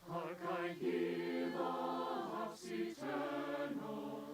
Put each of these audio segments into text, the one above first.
Hark, I hear the harp's eternal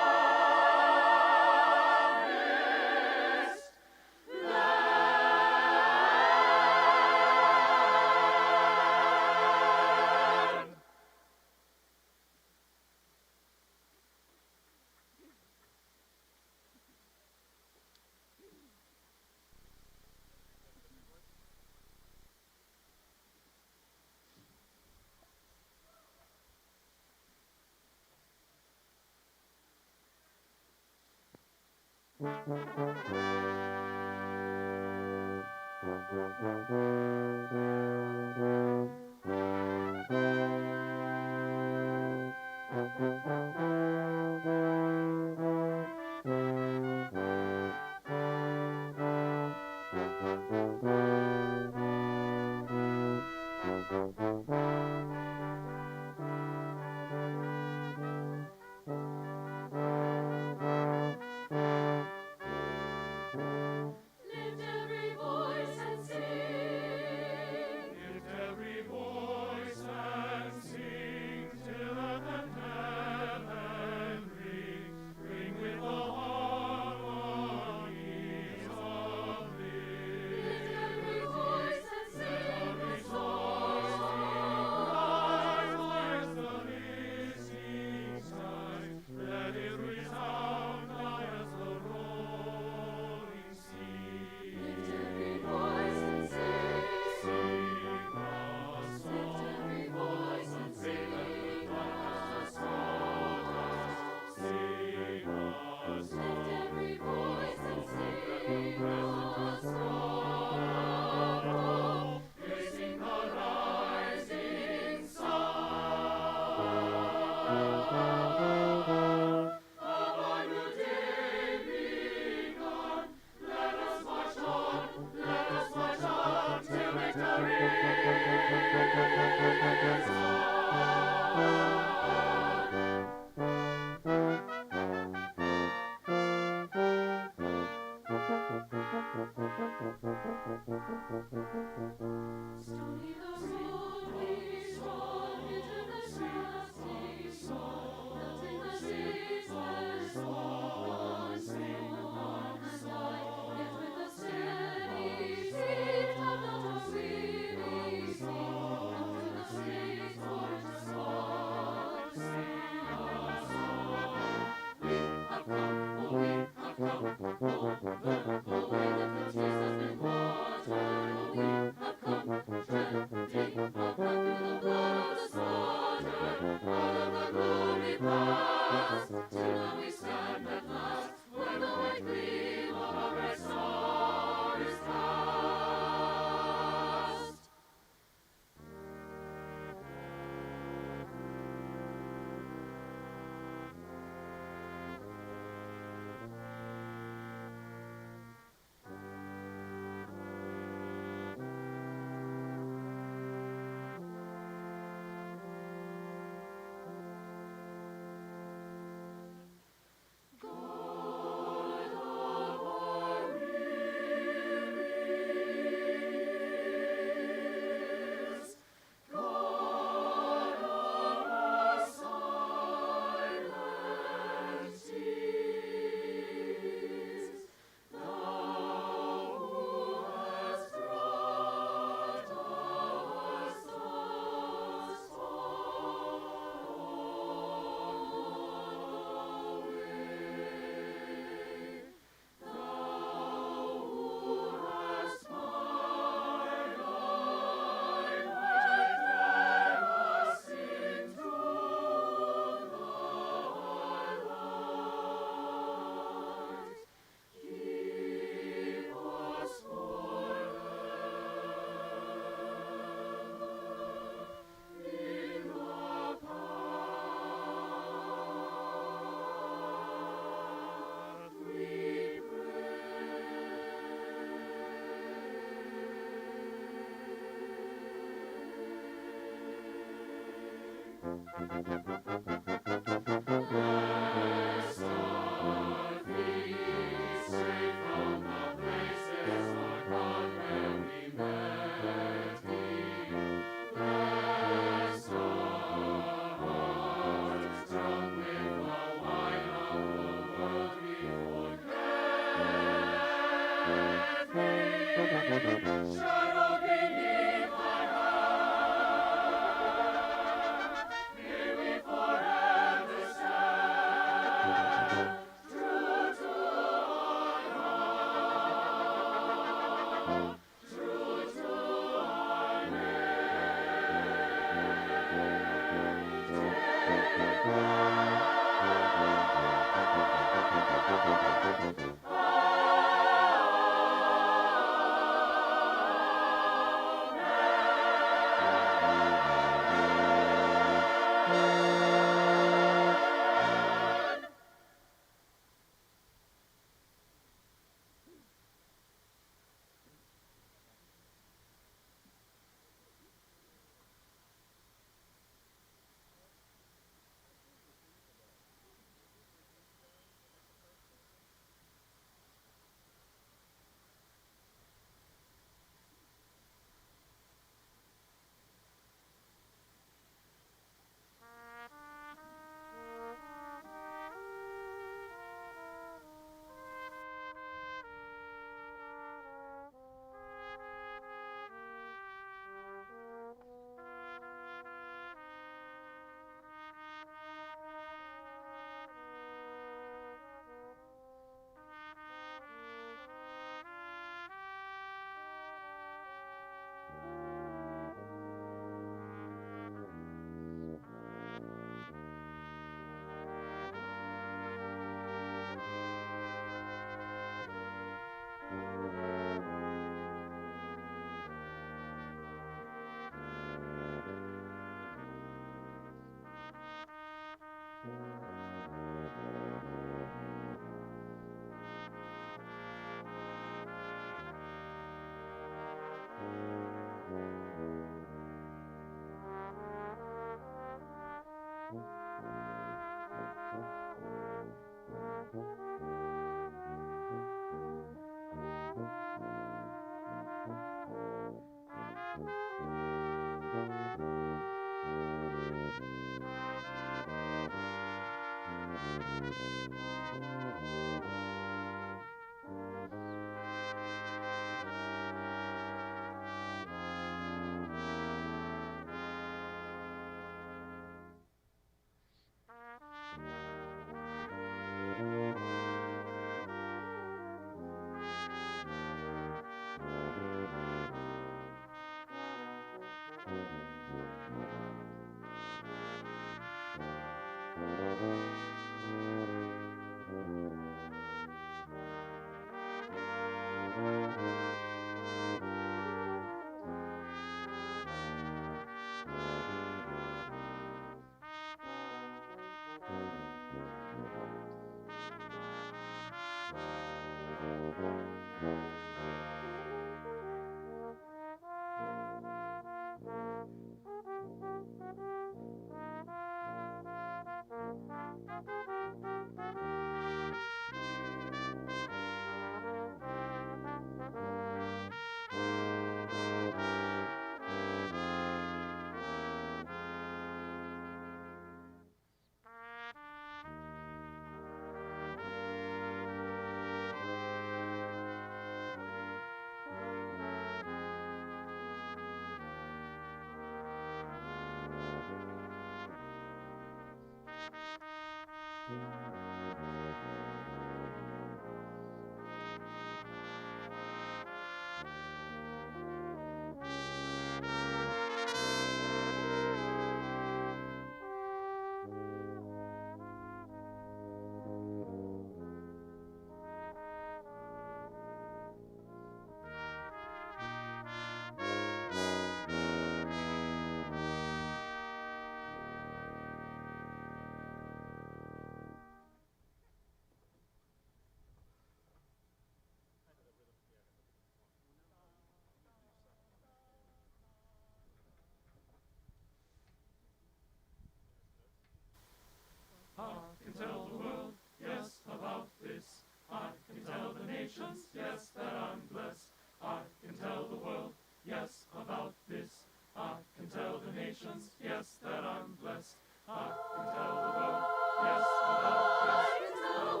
nations, yes, that I'm blessed. I can tell the world, yes, about this. I can tell the nations, yes, that I'm blessed. I can tell the world, yes, about this. I can tell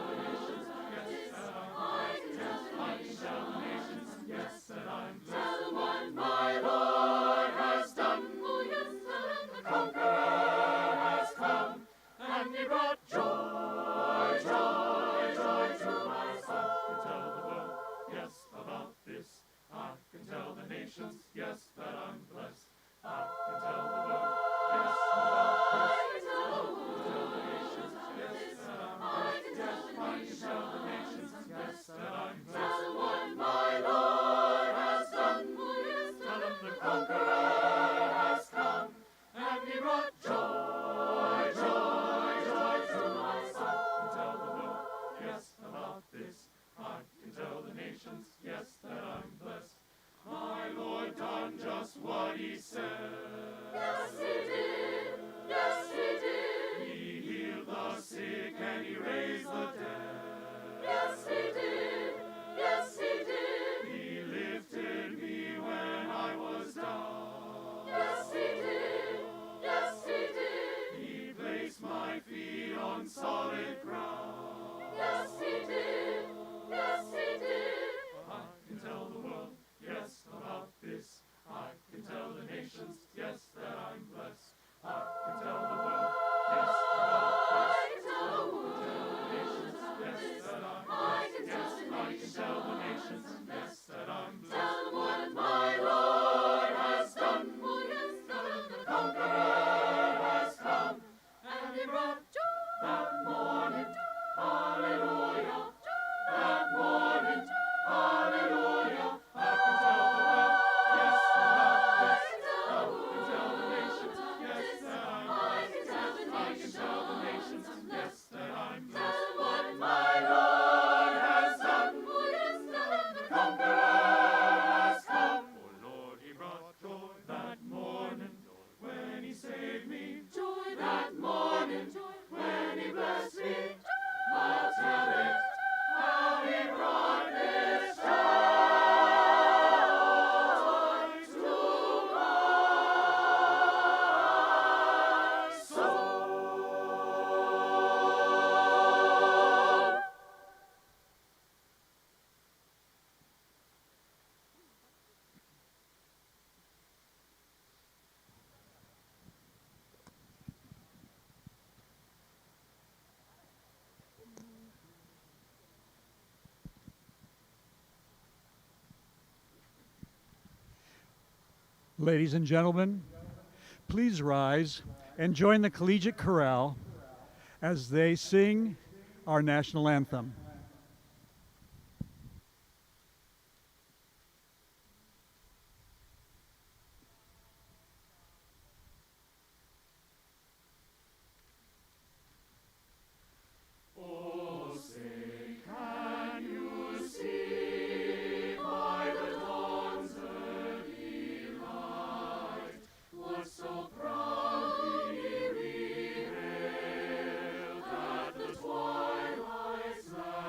the nations, yes, that I'm blessed. Yes, I can tell the nations, yes, that I'm blessed. Tell them what my Lord has done. Oh, yes, the Conqueror has come, and he brought joy, joy, joy to my soul. I can tell the world, yes, about this. I can tell the nations, yes, that I'm blessed. I can tell the world, yes, about this. I can tell the nations, yes, that I'm blessed. Yes, I can tell the nations, yes, that I'm blessed. Tell them what my Lord has done. Oh, yes, tell them the Conqueror has come, and he brought joy, joy, joy to my soul. I can tell the world, yes, about this. I can tell the nations, yes, that I'm blessed. My Lord done just what he said. Yes, he did. Yes, he did. He healed the sick and he raised the dead. Yes, he did. Yes, he did. He lifted me when I was down. Yes, he did. Yes, he did. He placed my feet on solid ground. Yes, he did. Yes, he did. I can tell the world, yes, about this. I can tell the nations, yes, that I'm blessed. I can tell the world, yes, about this. I can tell the nations, yes, that I'm blessed. Yes, I can tell the nations, yes, that I'm blessed. Tell them what my Lord has done. Oh, yes, tell them the Conqueror has come, and he brought joy that morning. Hallelujah. That morning. Hallelujah. I can tell the world, yes, about this. I can tell the nations, yes, that I'm blessed. I can tell the nations, yes, that I'm blessed. Tell them what my Lord has done. Oh, yes, tell them the Conqueror has come. Oh, Lord, he brought joy that morning when he saved me. Joy that morning when he blessed me. I'll tell it how he brought this joy to my soul. Ladies and gentlemen, please rise and join the Collegiate Chorale as they sing our national anthem. Oh, say, can you see by the dawn's early light what so proudly we hailed at the twilight's last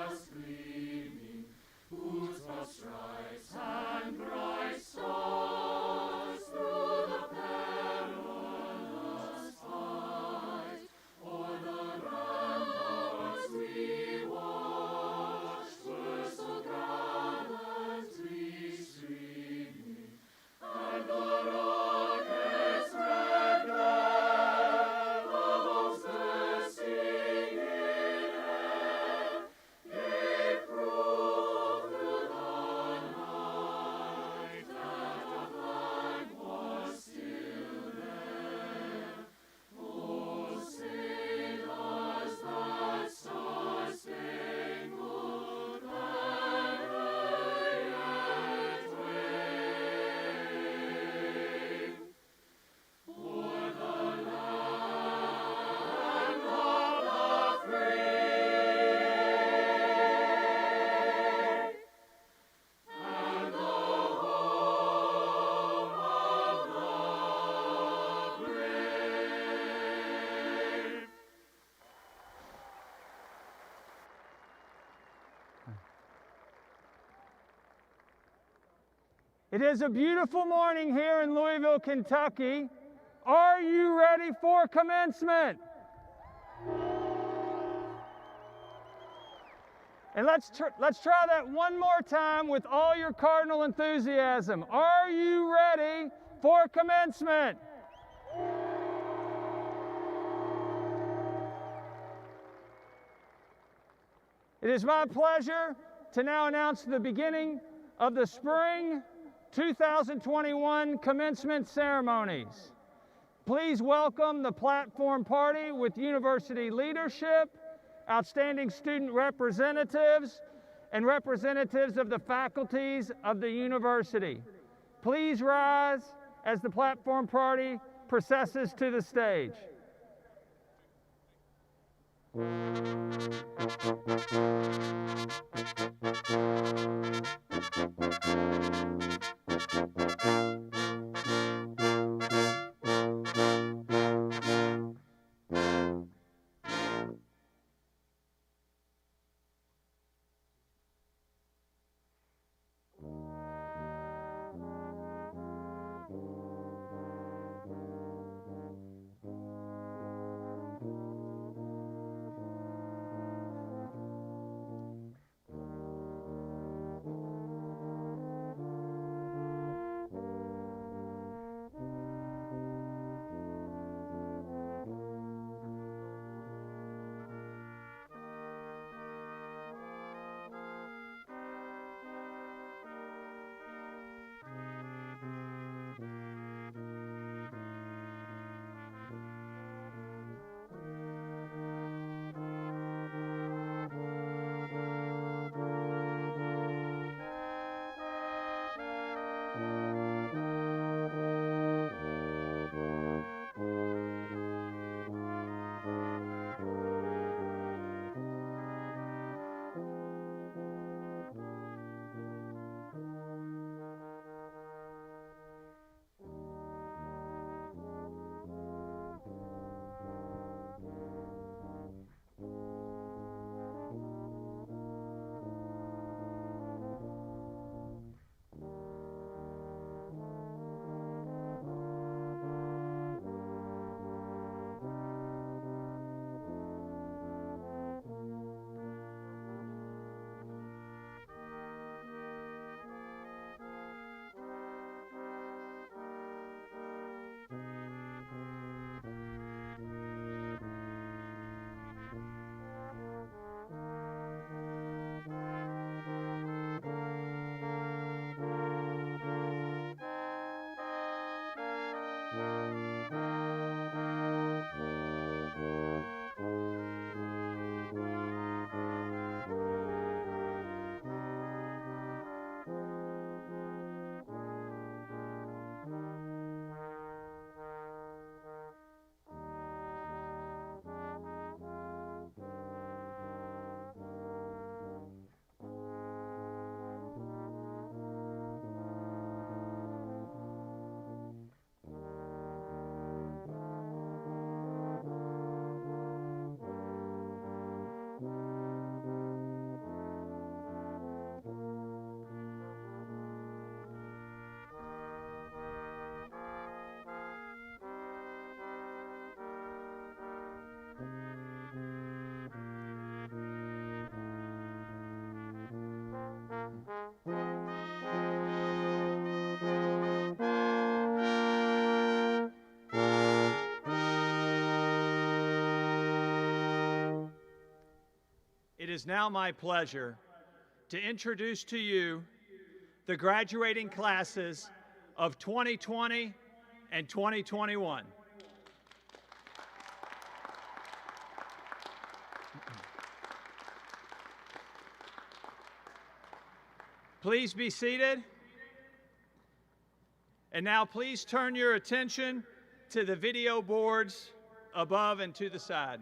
It is a beautiful morning here in Louisville, Kentucky. Are you ready for commencement? And let's try that one more time with all your Cardinal enthusiasm. Are you ready for commencement? It is my pleasure to now announce the beginning of the spring 2021 commencement ceremonies. Please welcome the platform party with university leadership, outstanding student representatives, and representatives of the faculties of the university. Please rise as the platform party processes to the stage. It is now my pleasure to introduce to you the graduating classes of 2020 and 2021. Please be seated. And now please turn your attention to the video boards above and to the side.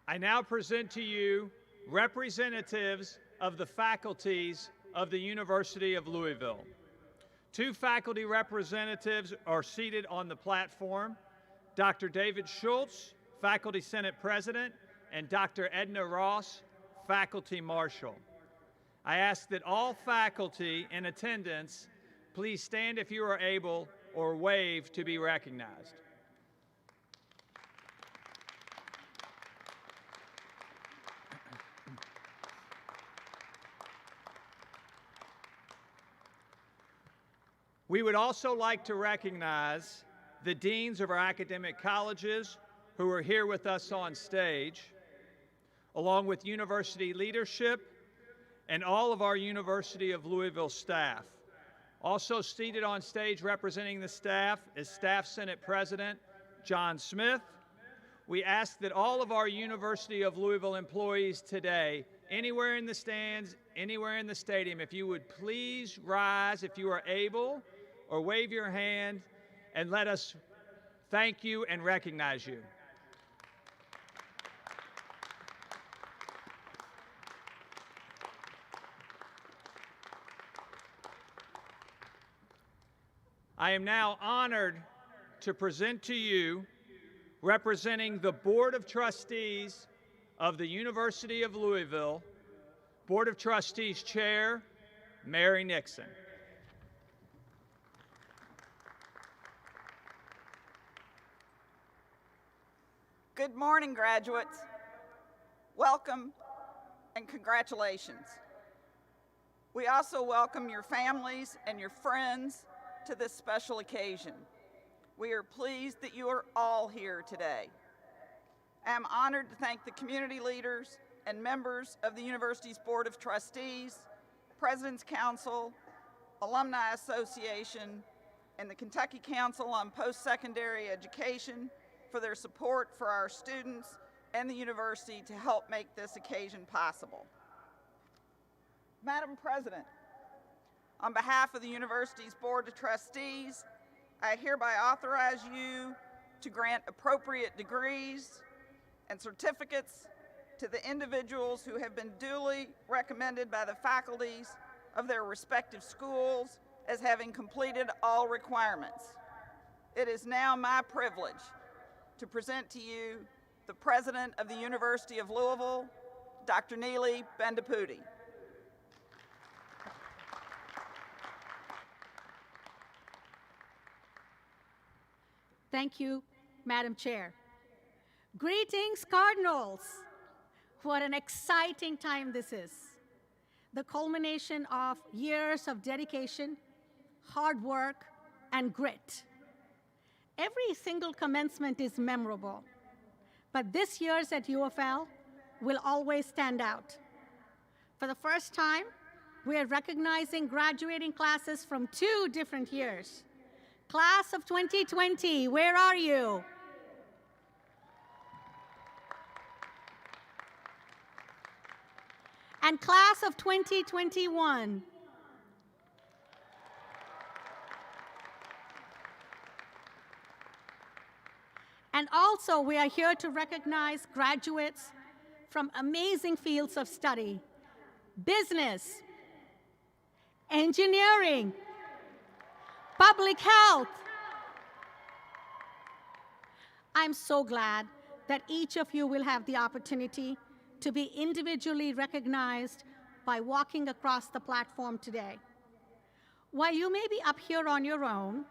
I now present to you representatives of the faculties of the University of Louisville. Two faculty representatives are seated on the platform, Dr. David Schultz, Faculty Senate President, and Dr. Edna Ross, Faculty Marshal. I ask that all faculty in attendance please stand if you are able or wave to be recognized. We would also like to recognize the deans of our academic colleges who are here with us on stage, along with university leadership and all of our University of Louisville staff. Also seated on stage representing the staff is Staff Senate President John Smith. We ask that all of our University of Louisville employees today, anywhere in the stands, anywhere in the stadium, if you would please rise if you are able, or wave your hand and let us thank you and recognize you. I am now honored to present to you, representing the Board of Trustees of the University of Louisville, Board of Trustees Chair, Mary Nixon. Good morning, graduates. Welcome and congratulations. We also welcome your families and your friends to this special occasion. We are pleased that you are all here today. I am honored to thank the community leaders and members of the university's Board of Trustees, President's Council, Alumni Association, and the Kentucky Council on Post-Secondary Education for their support for our students and the university to help make this occasion possible. Madam President, on behalf of the university's Board of Trustees, I hereby authorize you to grant appropriate degrees and certificates to the individuals who have been duly recommended by the faculties of their respective schools as having completed all requirements. It is now my privilege to present to you the President of the University of Louisville, Dr. Neely Bendapudi. Thank you, Madam Chair. Greetings, Cardinals. What an exciting time this is. The culmination of years of dedication, hard work, and grit. Every single commencement is memorable, but this year's at UofL will always stand out. For the first time, we are recognizing graduating classes from 2 different years. Class of 2020, where are you? And class of 2021. And also, we are here to recognize graduates from amazing fields of study: business, engineering, public health. I'm so glad that each of you will have the opportunity to be individually recognized by walking across the platform today. While you may be up here on your own,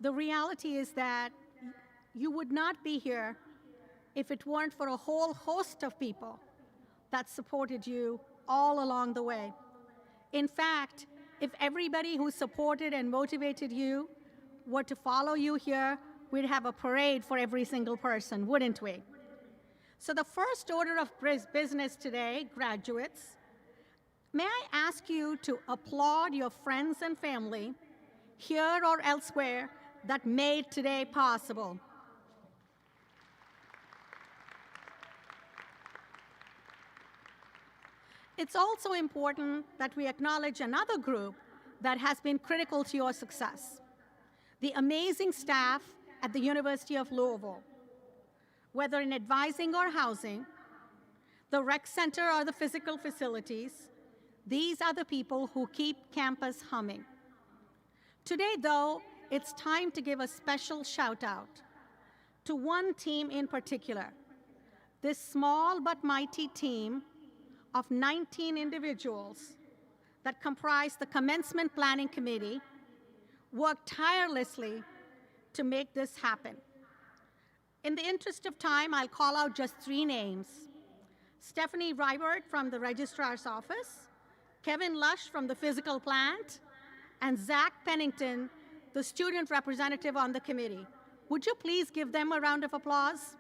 the reality is that you would not be here if it weren't for a whole host of people that supported you all along the way. In fact, if everybody who supported and motivated you were to follow you here, we'd have a parade for every single person, wouldn't we? So the first order of business today, graduates, may I ask you to applaud your friends and family here or elsewhere that made today possible. It's also important that we acknowledge another group that has been critical to your success: the amazing staff at the University of Louisville. Whether in advising or housing, The rec center are the physical facilities. These are the people who keep campus humming. Today, though, it's time to give a special shout out to one team in particular. This small but mighty team of 19 individuals that comprise the Commencement Planning Committee worked tirelessly to make this happen. In the interest of time, I'll call out just 3 names. Stephanie Rybert from the Registrar's Office, Kevin Lush from the Physical Plant, and Zach Pennington, the student representative on the committee. Would you please give them a round of applause?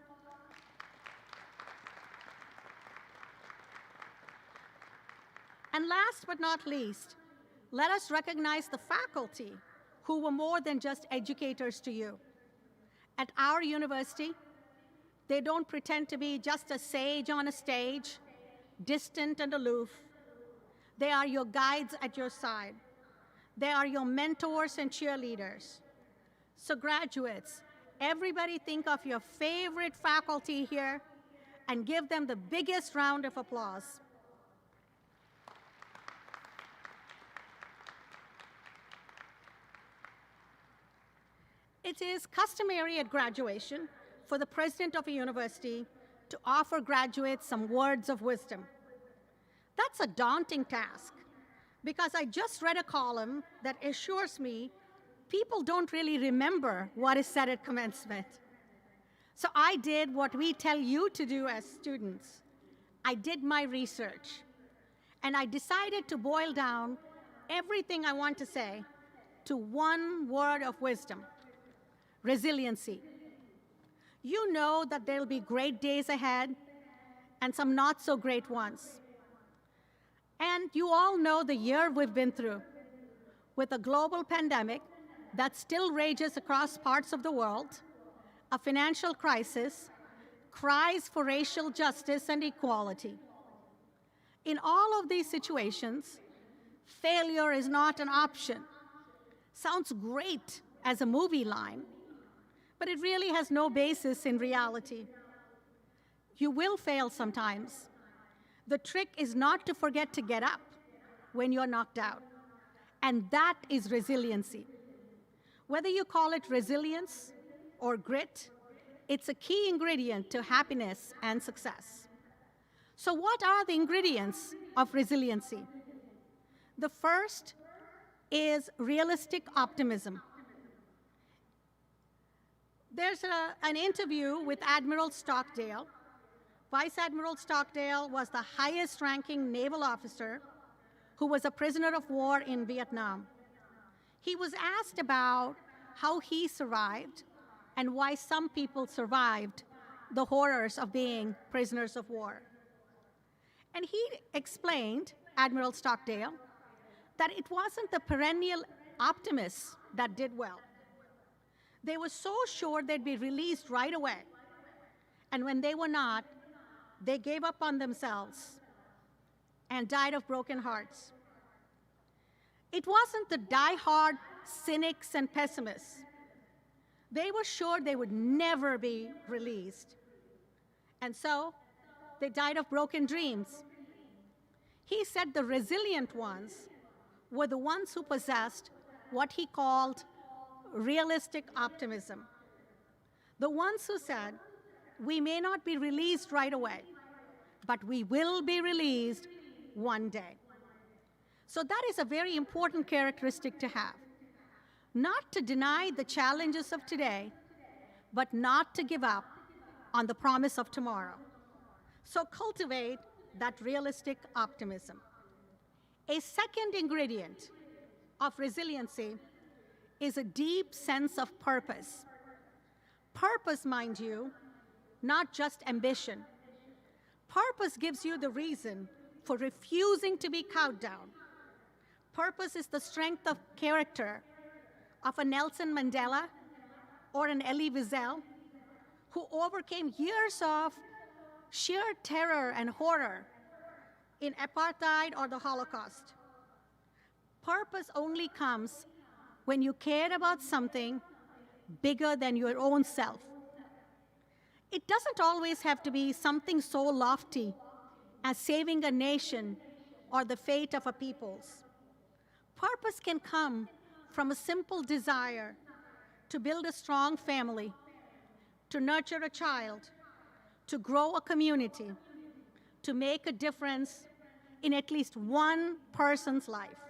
And last but not least, let us recognize the faculty who were more than just educators to you. At our university, they don't pretend to be just a sage on a stage, distant and aloof. They are your guides at your side. They are your mentors and cheerleaders. So graduates, everybody think of your favorite faculty here and give them the biggest round of applause. It is customary at graduation for the president of a university to offer graduates some words of wisdom. That's a daunting task because I just read a column that assures me people don't really remember what is said at commencement. So I did what we tell you to do as students. I did my research, and I decided to boil down everything I want to say to one word of wisdom: resiliency. You know that there'll be great days ahead and some not so great ones. And you all know the year we've been through with a global pandemic that still rages across parts of the world, a financial crisis, cries for racial justice and equality. In all of these situations, failure is not an option. Sounds great as a movie line, but it really has no basis in reality. You will fail sometimes. The trick is not to forget to get up when you're knocked out, and that is resiliency. Whether you call it resilience or grit, it's a key ingredient to happiness and success. So what are the ingredients of resiliency? The first is realistic optimism. There's an interview with Admiral Stockdale. Vice Admiral Stockdale was the highest-ranking naval officer who was a prisoner of war in Vietnam. He was asked about how he survived and why some people survived the horrors of being prisoners of war. And he explained, Admiral Stockdale, that it wasn't the perennial optimists that did well. They were so sure they'd be released right away. And when they were not, they gave up on themselves and died of broken hearts. It wasn't the die-hard cynics and pessimists. They were sure they would never be released. And so they died of broken dreams. He said the resilient ones were the ones who possessed what he called realistic optimism. The ones who said, we may not be released right away, but we will be released one day. So that is a very important characteristic to have. Not to deny the challenges of today, but not to give up on the promise of tomorrow. So cultivate that realistic optimism. A second ingredient of resiliency is a deep sense of purpose. Purpose, mind you, not just ambition. Purpose gives you the reason for refusing to be cowed down. Purpose is the strength of character of a Nelson Mandela or an Elie Wiesel, who overcame years of sheer terror and horror in apartheid or the Holocaust. Purpose only comes when you care about something bigger than your own self. It doesn't always have to be something so lofty as saving a nation or the fate of a people's. Purpose can come from a simple desire to build a strong family, to nurture a child, to grow a community, to make a difference in at least one person's life.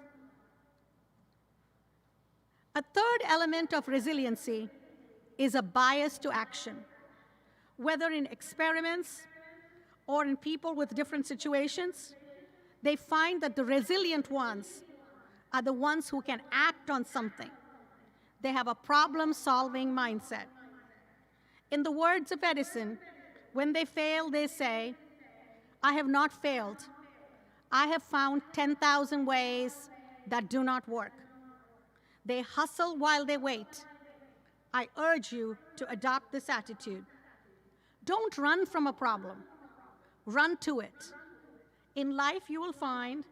A third element of resiliency is a bias to action. Whether in experiments or in people with different situations, they find that the resilient ones are the ones who can act on something. They have a problem-solving mindset. In the words of Edison, when they fail, they say, "I have not failed. I have found 10,000 ways that do not work." They hustle while they wait. I urge you to adopt this attitude. Don't run from a problem. Run to it. In life, you will find,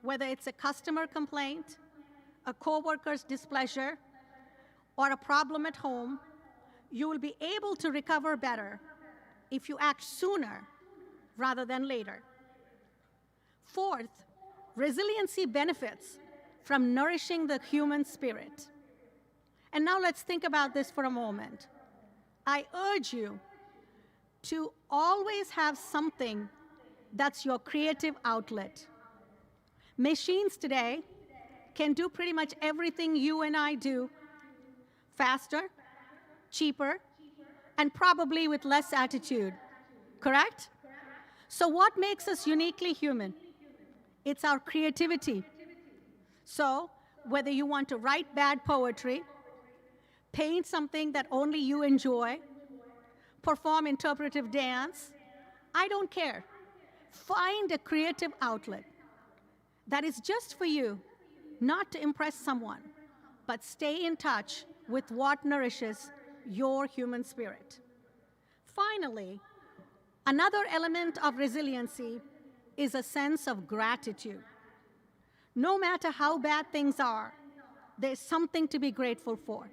whether it's a customer complaint, a coworker's displeasure, or a problem at home, you will be able to recover better if you act sooner rather than later. Fourth, resiliency benefits from nourishing the human spirit. And now let's think about this for a moment. I urge you to always have something that's your creative outlet. Machines today can do pretty much everything you and I do faster, cheaper, and probably with less attitude, correct? So what makes us uniquely human? It's our creativity. So whether you want to write bad poetry, paint something that only you enjoy, perform interpretive dance, I don't care. Find a creative outlet that is just for you, not to impress someone, but stay in touch with what nourishes your human spirit. Finally, another element of resiliency is a sense of gratitude. No matter how bad things are, there's something to be grateful for.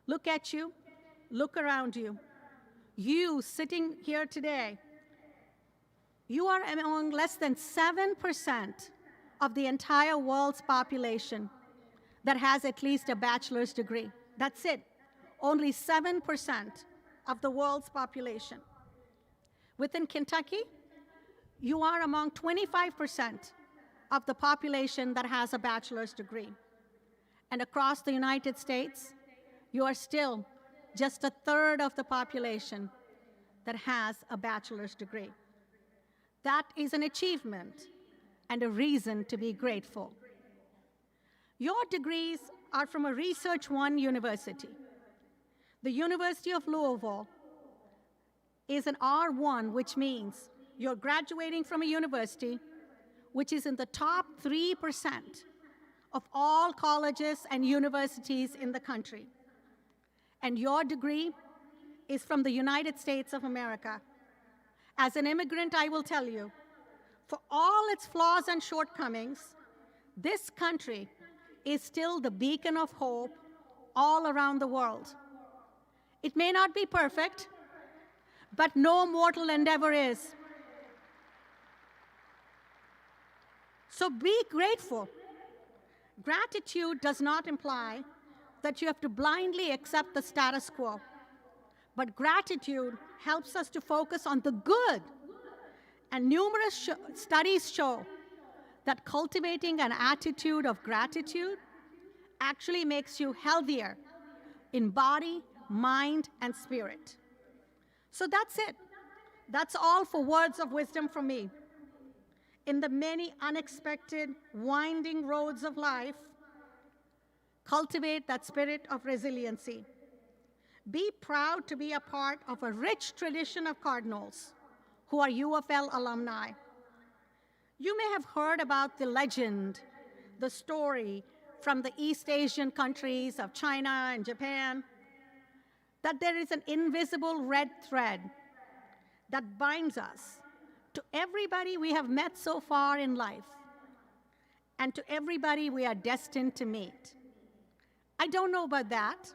Look at you, look around you. You sitting here today, you are among less than 7% of the entire world's population that has at least a bachelor's degree. That's it. Only 7% of the world's population. Within Kentucky, you are among 25% of the population that has a bachelor's degree. And across the United States, you are still just a third of the population that has a bachelor's degree. That is an achievement and a reason to be grateful. Your degrees are from a Research One university. The University of Louisville is an R1, which means you're graduating from a university which is in the top 3% of all colleges and universities in the country. And your degree is from the United States of America. As an immigrant, I will tell you, for all its flaws and shortcomings, this country is still the beacon of hope all around the world. It may not be perfect, but no mortal endeavor is. So be grateful. Gratitude does not imply that you have to blindly accept the status quo, but gratitude helps us to focus on the good. And numerous studies show that cultivating an attitude of gratitude actually makes you healthier in body, mind, and spirit. So that's it. That's all for words of wisdom from me. In the many unexpected, winding roads of life, cultivate that spirit of resiliency. Be proud to be a part of a rich tradition of Cardinals who are UFL alumni. You may have heard about the legend, the story from the East Asian countries of China and Japan, that there is an invisible red thread that binds us to everybody we have met so far in life and to everybody we are destined to meet. I don't know about that,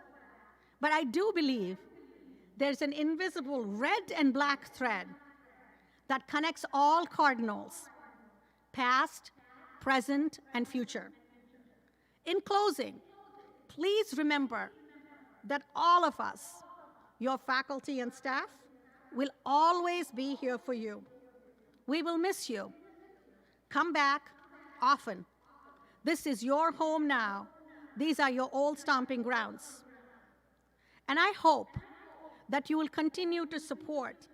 but I do believe there's an invisible red and black thread that connects all Cardinals, past, present, and future. In closing, please remember that all of us, your faculty and staff, will always be here for you. We will miss you. Come back often. This is your home now. These are your old stomping grounds. And I hope that you will continue to support,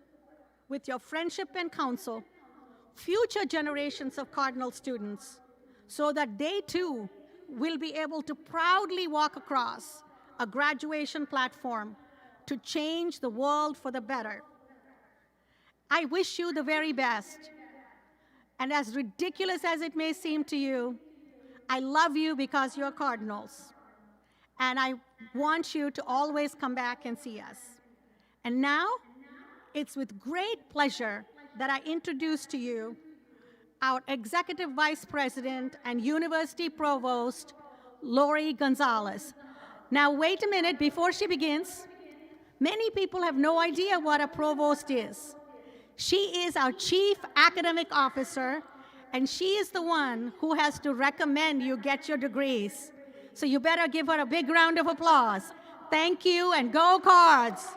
with your friendship and counsel, future generations of Cardinal students so that they too will be able to proudly walk across a graduation platform to change the world for the better. I wish you the very best. And as ridiculous as it may seem to you, I love you because you're Cardinals. And I want you to always come back and see us. And now, it's with great pleasure that I introduce to you our Executive Vice President and University Provost, Lori Gonzalez. Now, wait a minute before she begins. Many people have no idea what a provost is. She is our Chief Academic Officer, and she is the one who has to recommend you get your degrees. So you better give her a big round of applause. Thank you, and go Cards!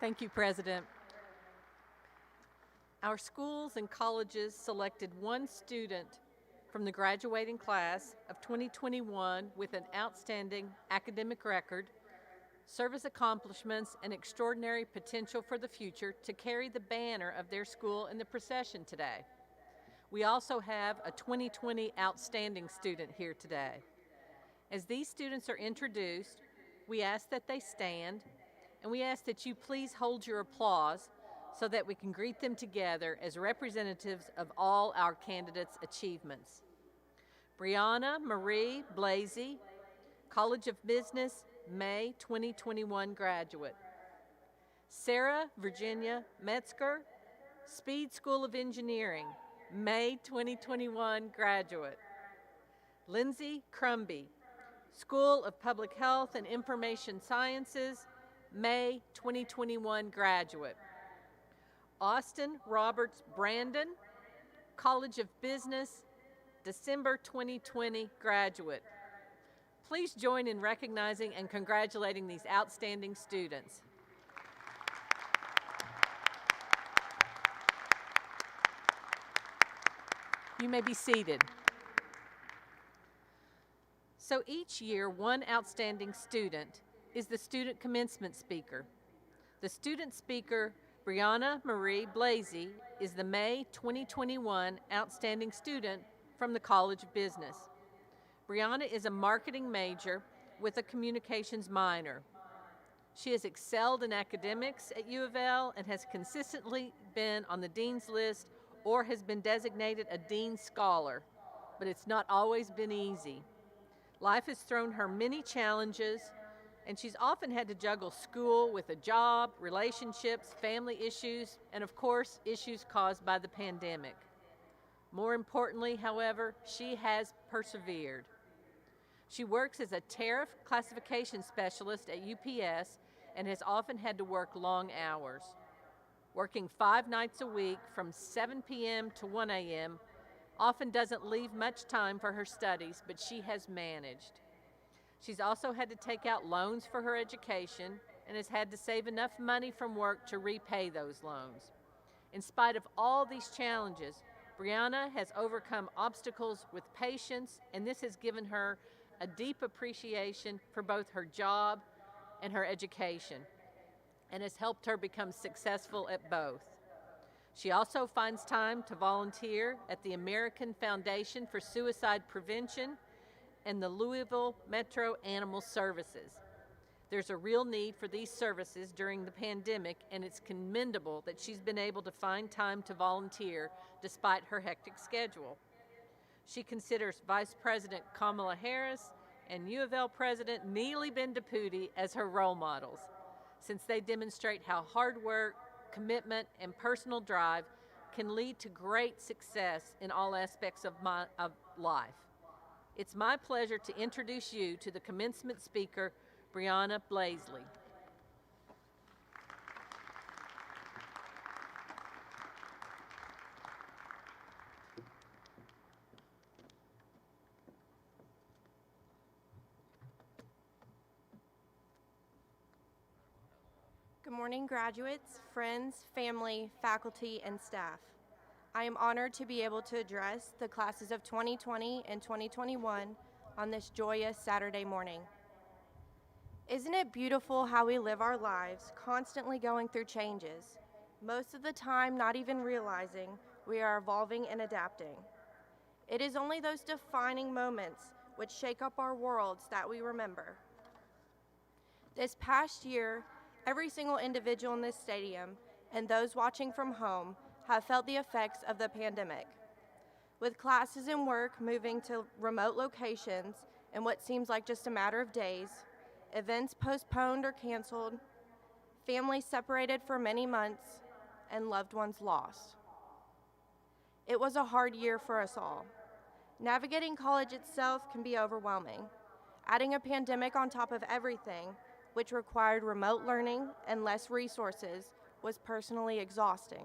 Thank you, President. Our schools and colleges selected one student from the graduating class of 2021 with an outstanding academic record, service accomplishments, and extraordinary potential for the future to carry the banner of their school in the procession today. We also have a 2020 outstanding student here today. As these students are introduced, we ask that they stand, and we ask that you please hold your applause so that we can greet them together as representatives of all our candidates' achievements. Brianna Marie Blasey, College of Business, May 2021 graduate. Sarah Virginia Metzger, Speed School of Engineering, May 2021 graduate. Lindsay Crumby, School of Public Health and Information Sciences, May 2021 graduate. Austin Roberts Brandon, College of Business, December 2020 graduate. Please join in recognizing and congratulating these outstanding students. You may be seated. So each year, one outstanding student is the student commencement speaker. The student speaker, Brianna Marie Blasey, is the May 2021 outstanding student from the College of Business. Brianna is a marketing major with a communications minor. She has excelled in academics at U of L and has consistently been on the dean's list or has been designated a dean scholar, but it's not always been easy. Life has thrown her many challenges, and she's often had to juggle school with a job, relationships, family issues, and of course, issues caused by the pandemic. More importantly, however, she has persevered. She works as a tariff classification specialist at UPS and has often had to work long hours. Working 5 nights a week from 7 p.m. to 1 a.m. often doesn't leave much time for her studies, but she has managed. She's also had to take out loans for her education and has had to save enough money from work to repay those loans. In spite of all these challenges, Brianna has overcome obstacles with patience, and this has given her a deep appreciation for both her job and her education, and has helped her become successful at both. She also finds time to volunteer at the American Foundation for Suicide Prevention and the Louisville Metro Animal Services. There's a real need for these services during the pandemic, and it's commendable that she's been able to find time to volunteer despite her hectic schedule. She considers Vice President Kamala Harris and U of L President Neely Bendapudi as her role models, since they demonstrate how hard work, commitment, and personal drive can lead to great success in all aspects of life. It's my pleasure to introduce you to the commencement speaker, Brianna Blasey. Good morning, graduates, friends, family, faculty, and staff. I am honored to be able to address the classes of 2020 and 2021 on this joyous Saturday morning. Isn't it beautiful how we live our lives, constantly going through changes, most of the time not even realizing we are evolving and adapting? It is only those defining moments which shake up our worlds that we remember. This past year, every single individual in this stadium and those watching from home have felt the effects of the pandemic. With classes and work moving to remote locations in what seems like just a matter of days, events postponed or canceled, families separated for many months, and loved ones lost. It was a hard year for us all. Navigating college itself can be overwhelming. Adding a pandemic on top of everything, which required remote learning and less resources, was personally exhausting.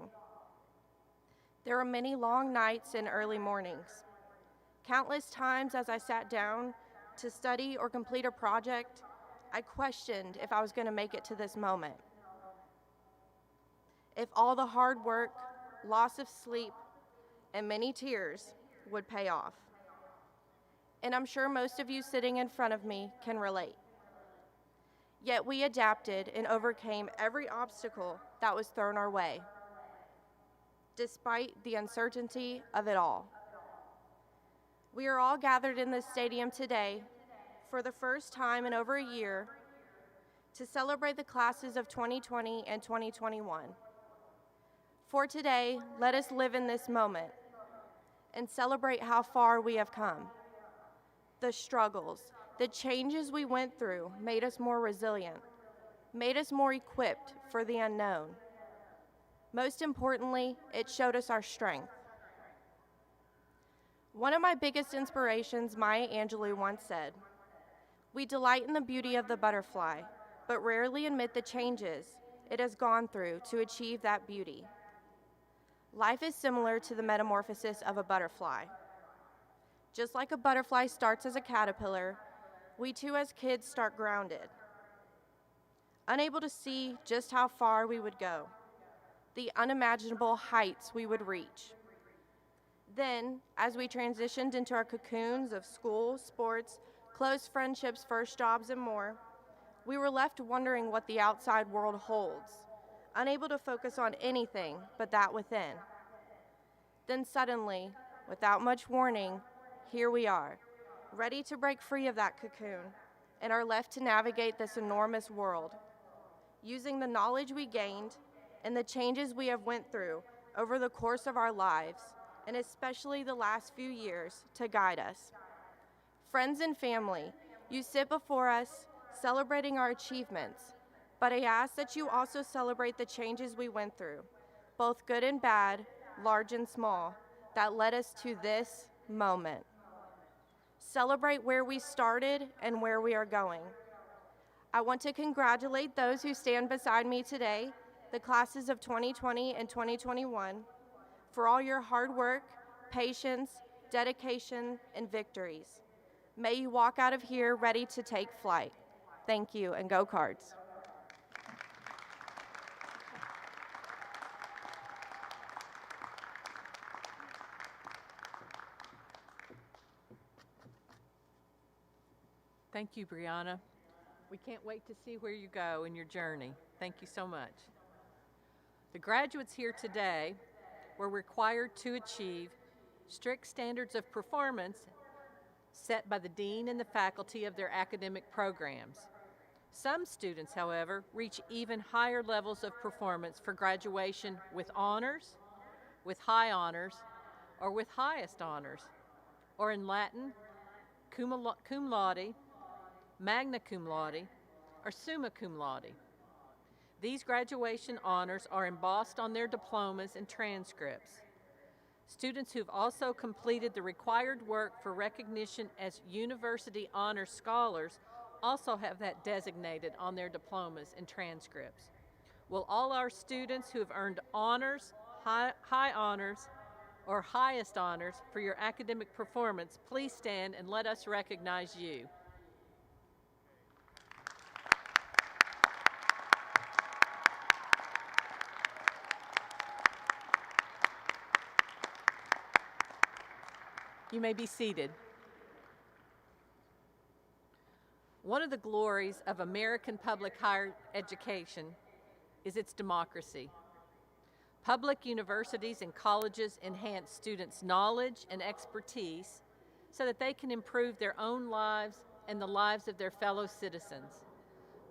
There were many long nights and early mornings. Countless times as I sat down to study or complete a project, I questioned if I was going to make it to this moment. If all the hard work, loss of sleep, and many tears would pay off. And I'm sure most of you sitting in front of me can relate. Yet we adapted and overcame every obstacle that was thrown our way, despite the uncertainty of it all. We are all gathered in this stadium today for the first time in over a year to celebrate the classes of 2020 and 2021. For today, let us live in this moment and celebrate how far we have come. The struggles, the changes we went through made us more resilient, made us more equipped for the unknown. Most importantly, it showed us our strength. One of my biggest inspirations, Maya Angelou, once said, "We delight in the beauty of the butterfly, but rarely admit the changes it has gone through to achieve that beauty." Life is similar to the metamorphosis of a butterfly. Just like a butterfly starts as a caterpillar, we too as kids start grounded, unable to see just how far we would go, the unimaginable heights we would reach. Then, as we transitioned into our cocoons of school, sports, close friendships, first jobs, and more, we were left wondering what the outside world holds, unable to focus on anything but that within. Then suddenly, without much warning, here we are, ready to break free of that cocoon and are left to navigate this enormous world, using the knowledge we gained and the changes we have went through over the course of our lives, and especially the last few years, to guide us. Friends and family, you sit before us celebrating our achievements, but I ask that you also celebrate the changes we went through, both good and bad, large and small, that led us to this moment. Celebrate where we started and where we are going. I want to congratulate those who stand beside me today, the classes of 2020 and 2021, for all your hard work, patience, dedication, and victories. May you walk out of here ready to take flight. Thank you, and go Cards. Thank you, Brianna. We can't wait to see where you go in your journey. Thank you so much. The graduates here today were required to achieve strict standards of performance set by the dean and the faculty of their academic programs. Some students, however, reach even higher levels of performance for graduation with honors, with high honors, or with highest honors, or in Latin, cum laude, magna cum laude, or summa cum laude. These graduation honors are embossed on their diplomas and transcripts. Students who've also completed the required work for recognition as university honor scholars also have that designated on their diplomas and transcripts. Will all our students who have earned honors, high honors, or highest honors for your academic performance please stand and let us recognize you. You may be seated. One of the glories of American public higher education is its democracy. Public universities and colleges enhance students' knowledge and expertise so that they can improve their own lives and the lives of their fellow citizens.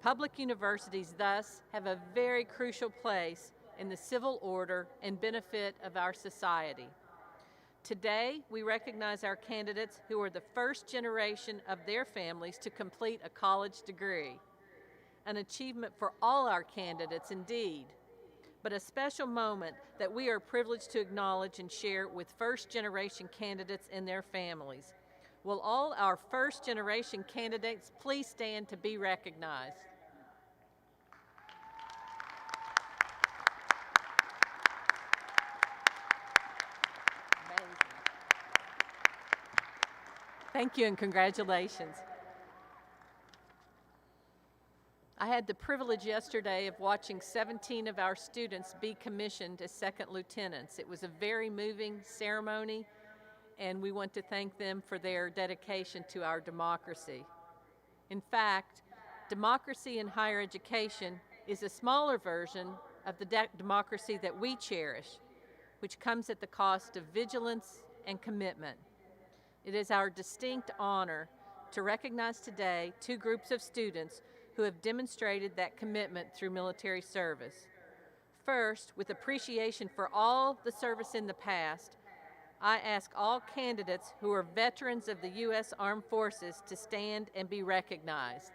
Public universities thus have a very crucial place in the civil order and benefit of our society. Today, we recognize our candidates who are the first generation of their families to complete a college degree. An achievement for all our candidates indeed, but a special moment that we are privileged to acknowledge and share with first-generation candidates and their families. Will all our first-generation candidates please stand to be recognized? Thank you and congratulations. I had the privilege yesterday of watching 17 of our students be commissioned as second lieutenants. It was a very moving ceremony, and we want to thank them for their dedication to our democracy. In fact, democracy in higher education is a smaller version of the democracy that we cherish, which comes at the cost of vigilance and commitment. It is our distinct honor to recognize today two groups of students who have demonstrated that commitment through military service. First, with appreciation for all the service in the past, I ask all candidates who are veterans of the U.S. Armed Forces to stand and be recognized.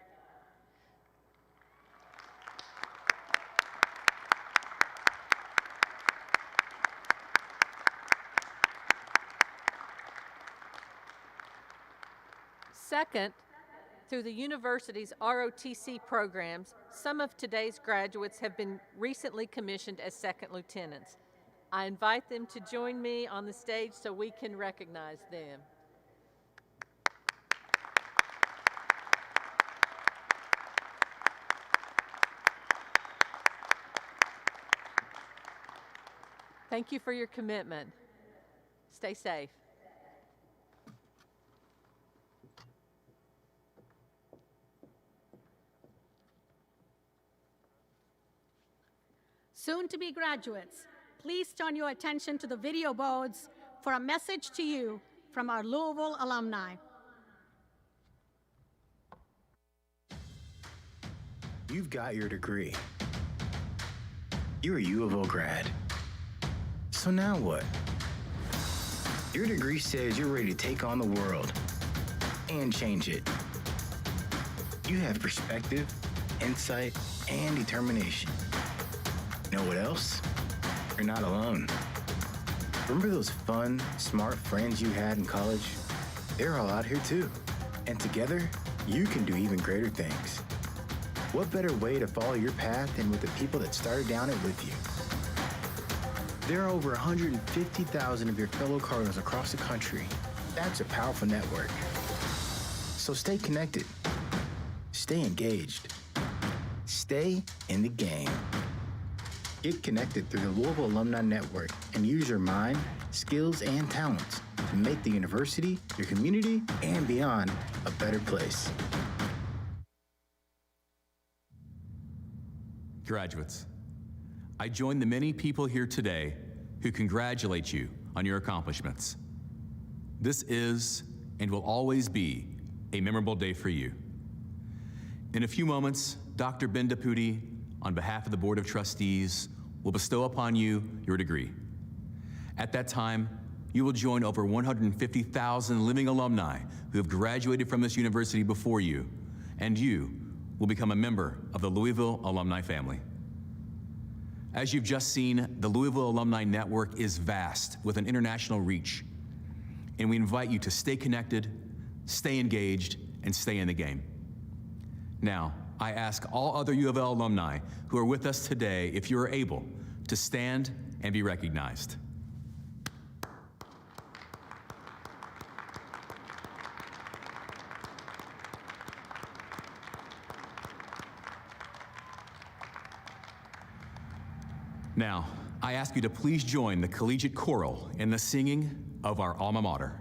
Second, through the university's ROTC programs, some of today's graduates have been recently commissioned as second lieutenants. I invite them to join me on the stage so we can recognize them. Thank you for your commitment. Stay safe. Soon-to-be graduates, please turn your attention to the video boards for a message to you from our Louisville alumni. You've got your degree. You're a U of O grad. So now what? Your degree says you're ready to take on the world and change it. You have perspective, insight, and determination. Know what else? You're not alone. Remember those fun, smart friends you had in college? They're all out here too. And together, you can do even greater things. What better way to follow your path than with the people that started down it with you? There are over 150,000 of your fellow Cardinals across the country. That's a powerful network. So stay connected. Stay engaged. Stay in the game. Get connected through the Louisville Alumni Network and use your mind, skills, and talents to make the university, your community, and beyond a better place. Graduates, I join the many people here today who congratulate you on your accomplishments. This is and will always be a memorable day for you. In a few moments, Dr. Ben Deputy, on behalf of the Board of Trustees, will bestow upon you your degree. At that time, you will join over 150,000 living alumni who have graduated from this university before you, and you will become a member of the Louisville alumni family. As you've just seen, the Louisville Alumni Network is vast with an international reach, and we invite you to stay connected, stay engaged, and stay in the game. Now, I ask all other U of L alumni who are with us today, if you are able, to stand and be recognized. Now, I ask you to please join the collegiate choral in the singing of our alma mater.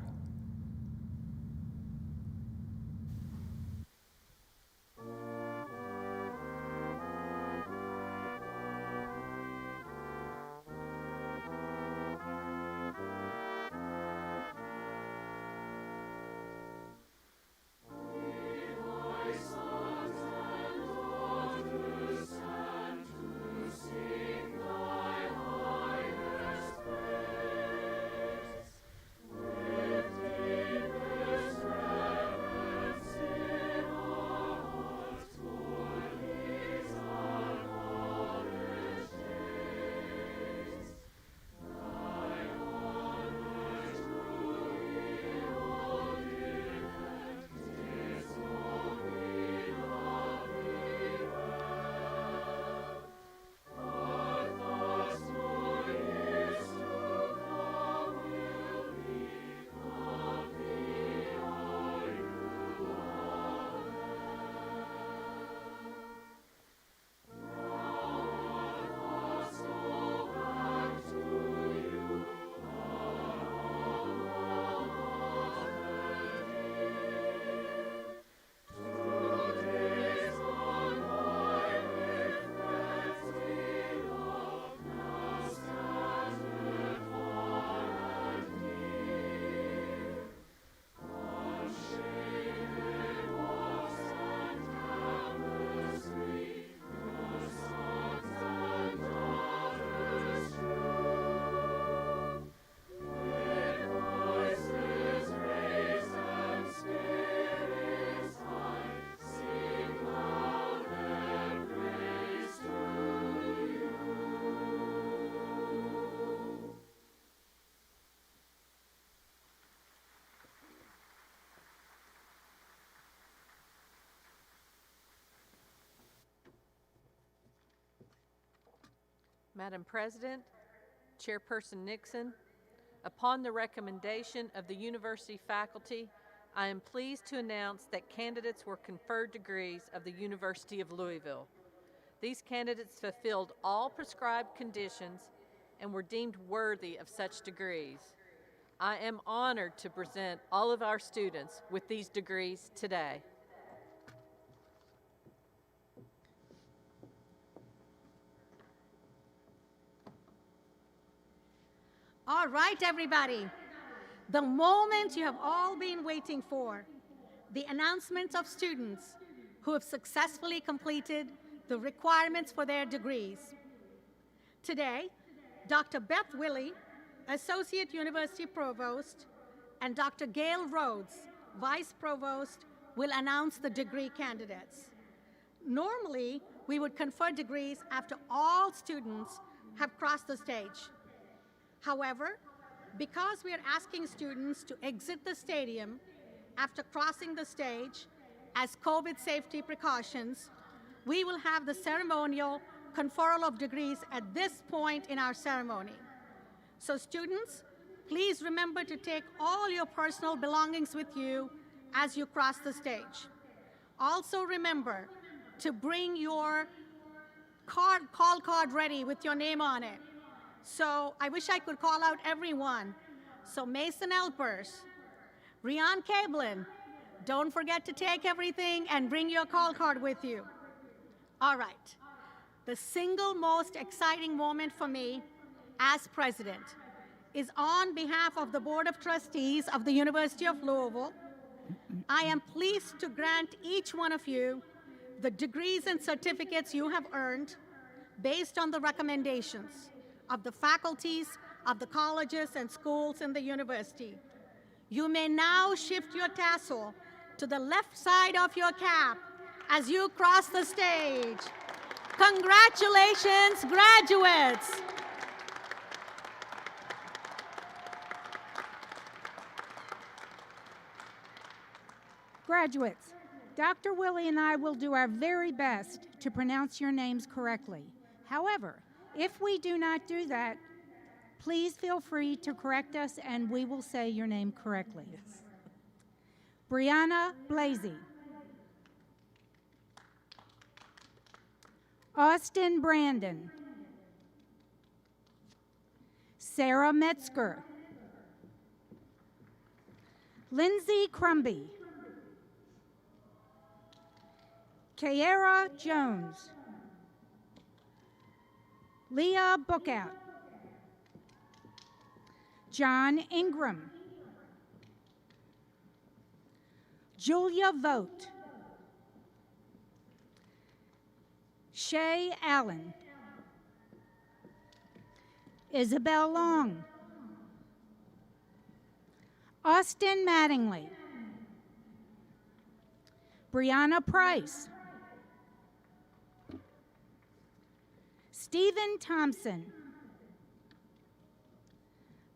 Madam President, Chairperson Nixon, upon the recommendation of the university faculty, I am pleased to announce that candidates were conferred degrees of the University of Louisville. These candidates fulfilled all prescribed conditions and were deemed worthy of such degrees. I am honored to present all of our students with these degrees today. All right, everybody. The moment you have all been waiting for, the announcement of students who have successfully completed the requirements for their degrees. Today, Dr. Beth Willey, Associate University Provost, and Dr. Gail Rhodes, Vice Provost, will announce the degree candidates. Normally, we would confer degrees after all students have crossed the stage. However, because we are asking students to exit the stadium after crossing the stage as COVID safety precautions, we will have the ceremonial conferral of degrees at this point in our ceremony. So students, please remember to take all your personal belongings with you as you cross the stage. Also remember to bring your call card ready with your name on it. So I wish I could call out everyone. So Mason Elpers, Rian Cablin, don't forget to take everything and bring your call card with you. All right, the single most exciting moment for me as president is on behalf of the Board of Trustees of the University of Louisville. I am pleased to grant each one of you the degrees and certificates you have earned based on the recommendations of the faculties of the colleges and schools in the university. You may now shift your tassel to the left side of your cap as you cross the stage. Congratulations, graduates! Graduates, Dr. Willey and I will do our very best to pronounce your names correctly. However, if we do not do that, please feel free to correct us and we will say your name correctly. Yes. Brianna Blasey. Austin Brandon. Sarah Metzger. Lindsay Crumby. Kiara Jones. Leah Bookout. John Ingram. Julia Vogt. Shay Allen. Isabel Long. Austin Mattingly. Brianna Price. Stephen Thompson.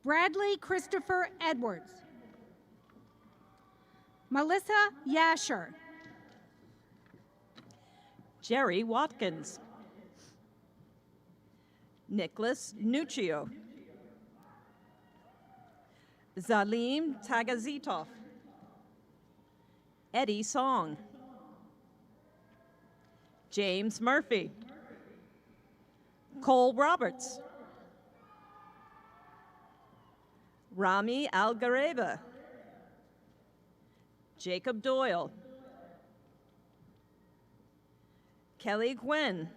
Bradley Christopher Edwards. Melissa Yasher. Jerry Watkins. Nicholas Nuccio. Zalim Tagazitov. Eddie Song. James Murphy. Cole Roberts. Rami Algareba. Jacob Doyle. Kelly Gwen.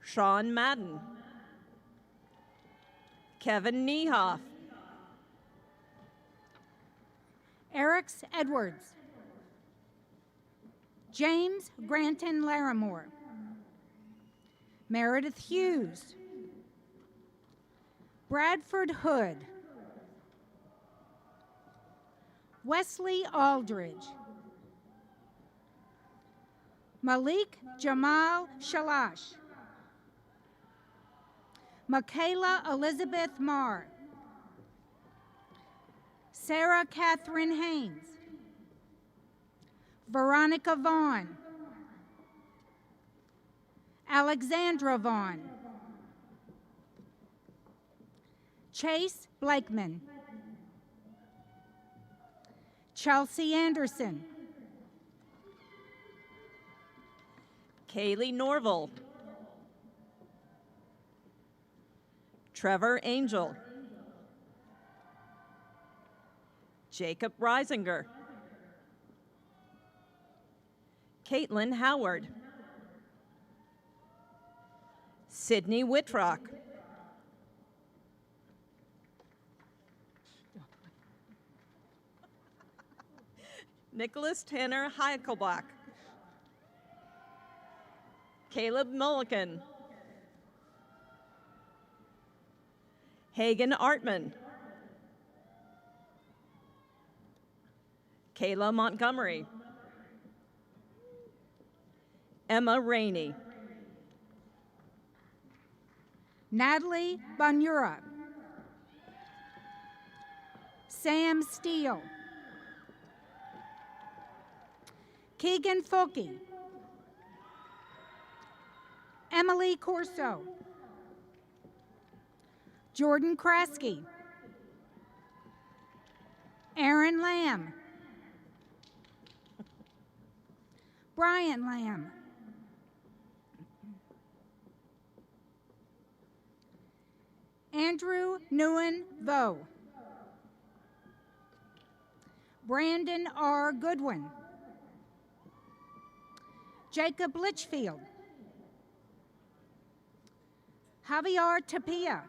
Sean Madden. Kevin Niehoff. Eric's Edwards. James Granton Larimore. Meredith Hughes. Bradford Hood. Wesley Aldridge. Malik Jamal Shalash. Michaela Elizabeth Marr. Sarah Catherine Haynes. Veronica Vaughn. Alexandra Vaughn. Chase Blakeman. Chelsea Anderson. Kaylee Norville. Trevor Angel. Jacob Reisinger. Caitlin Howard. Sydney Whitrock. Nicholas Tanner Heichelbach. Caleb Mulligan. Hagen Artman. Kayla Montgomery. Emma Rainey. Natalie Bonura. Sam Steele. Keegan Fulke. Emily Corso. Jordan Kraske. Aaron Lamb. Brian Lamb. Andrew Nguyen Vo. Brandon R. Goodwin. Jacob Litchfield. Javier Tapia.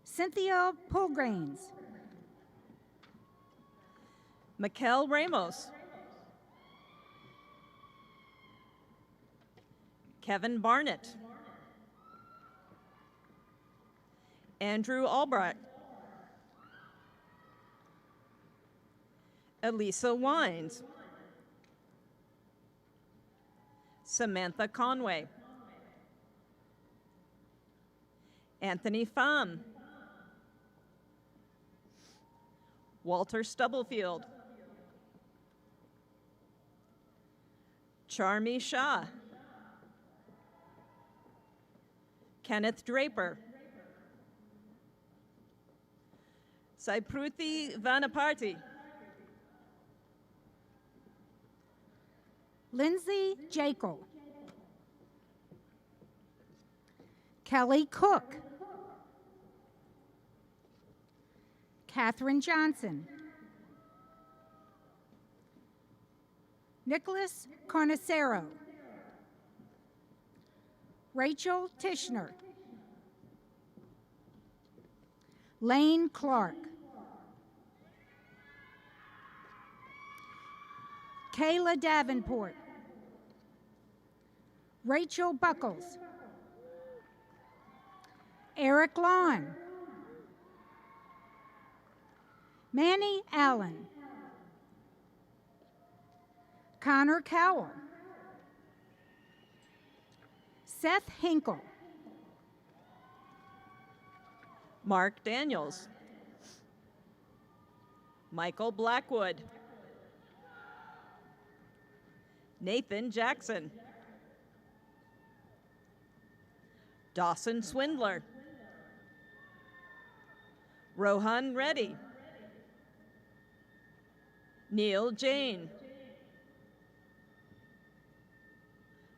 Cynthia Pulgrains. Mikel Ramos. Kevin Barnett. Andrew Albrecht. Elisa Wines. Samantha Conway. Anthony Pham. Walter Stubblefield. Charmy Shah. Kenneth Draper. Saipruthi Vanaparti. Lindsay Jekyll. Kelly Cook. Catherine Johnson. Nicholas Carnicero. Rachel Tishner. Lane Clark. Kayla Davenport. Rachel Buckles. Eric Lawn. Manny Allen. Connor Cowell. Seth Hinkle. Mark Daniels. Michael Blackwood. Nathan Jackson. Dawson Swindler. Rohan Reddy. Neil Jane.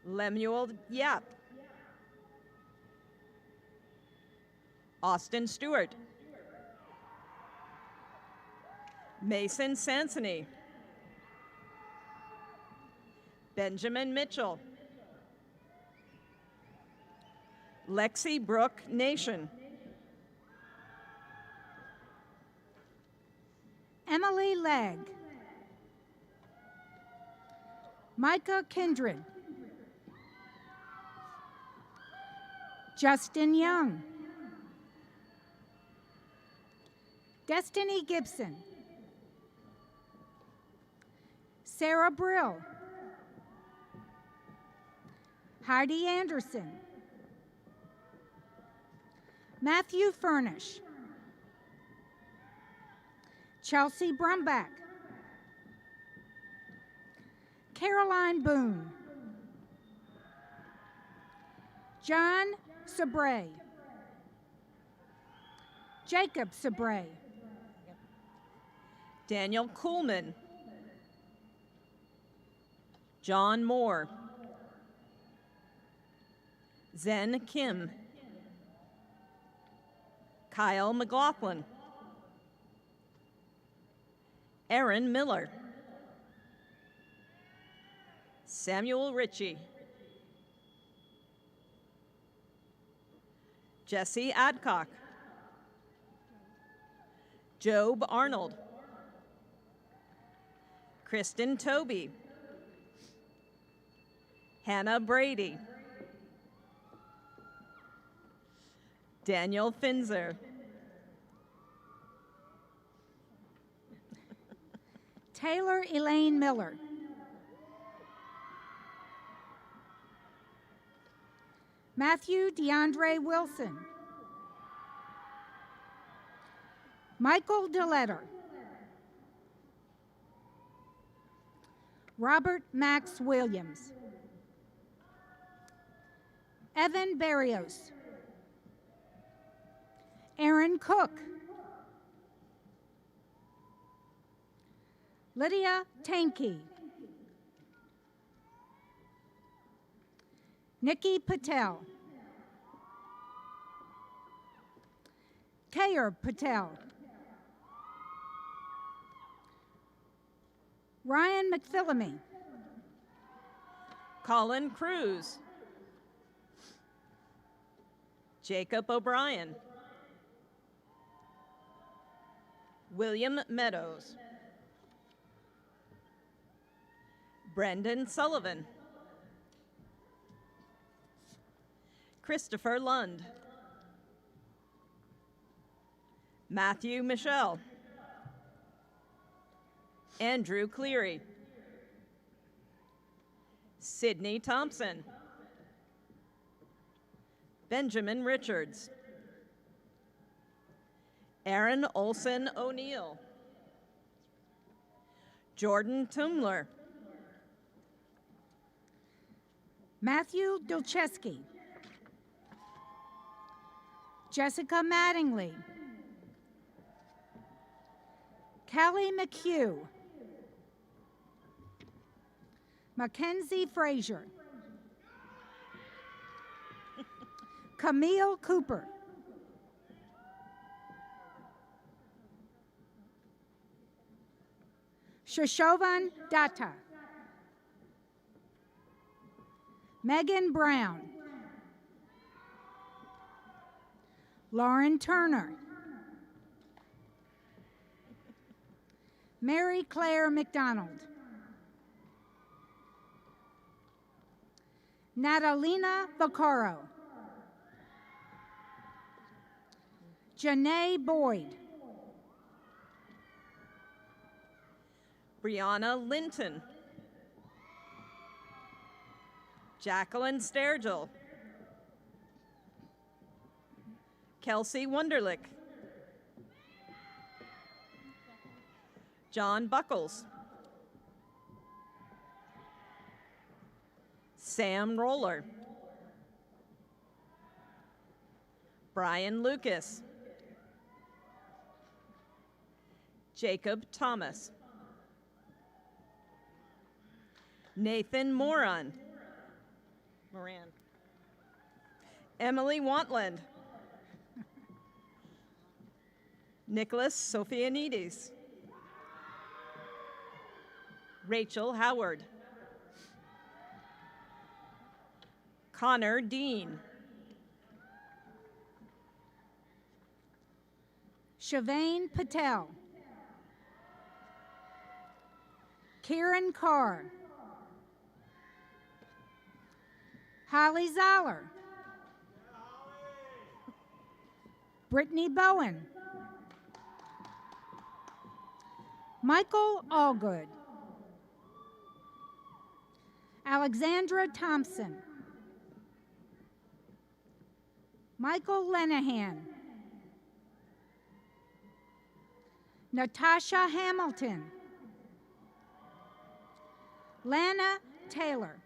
Lemuel Yap. Austin Stewart. Mason Sansony. Benjamin Mitchell. Lexi Brooke Nation. Emily Legg. Micah Kindred. Justin Young. Destiny Gibson. Sarah Brill. Heidi Anderson. Matthew Furnish. Chelsea Brumback. Caroline Boone. John Sabray. Jacob Sabray. Daniel Kuhlman. John Moore. Zen Kim. Kyle McLaughlin. Aaron Miller. Samuel Ritchie. Jesse Adcock. Job Arnold. Kristen Toby. Hannah Brady. Daniel Finzer. Taylor Elaine Miller. Matthew DeAndre Wilson. Michael DeLetter. Robert Max Williams. Evan Barrios. Aaron Cook. Lydia Tanky. Nikki Patel. Kayer Patel. Ryan McPhillamy. Colin Cruz. Jacob O'Brien. William Meadows. Brendan Sullivan. Christopher Lund. Matthew Michelle. Andrew Cleary. Sydney Thompson. Benjamin Richards. Aaron Olson O'Neill. Jordan Tumler. Matthew Dulcheski. Jessica Mattingly. Callie McHugh. Mackenzie Frazier. Camille Cooper. Shashovan Datta. Megan Brown. Lauren Turner. Mary Claire McDonald. Natalina Vaccaro. Janae Boyd. Brianna Linton. Jacqueline Stergel. Kelsey Wunderlich. John Buckles. Sam Roller. Brian Lucas. Jacob Thomas. Nathan Moran. Emily Wantland. Nicholas Sophianides. Rachel Howard. Connor Dean. Shavane Patel. Kieran Carr. Holly Zoller. Brittany Bowen. Michael Allgood. Alexandra Thompson. Michael Lenahan. Natasha Hamilton. Lana Taylor.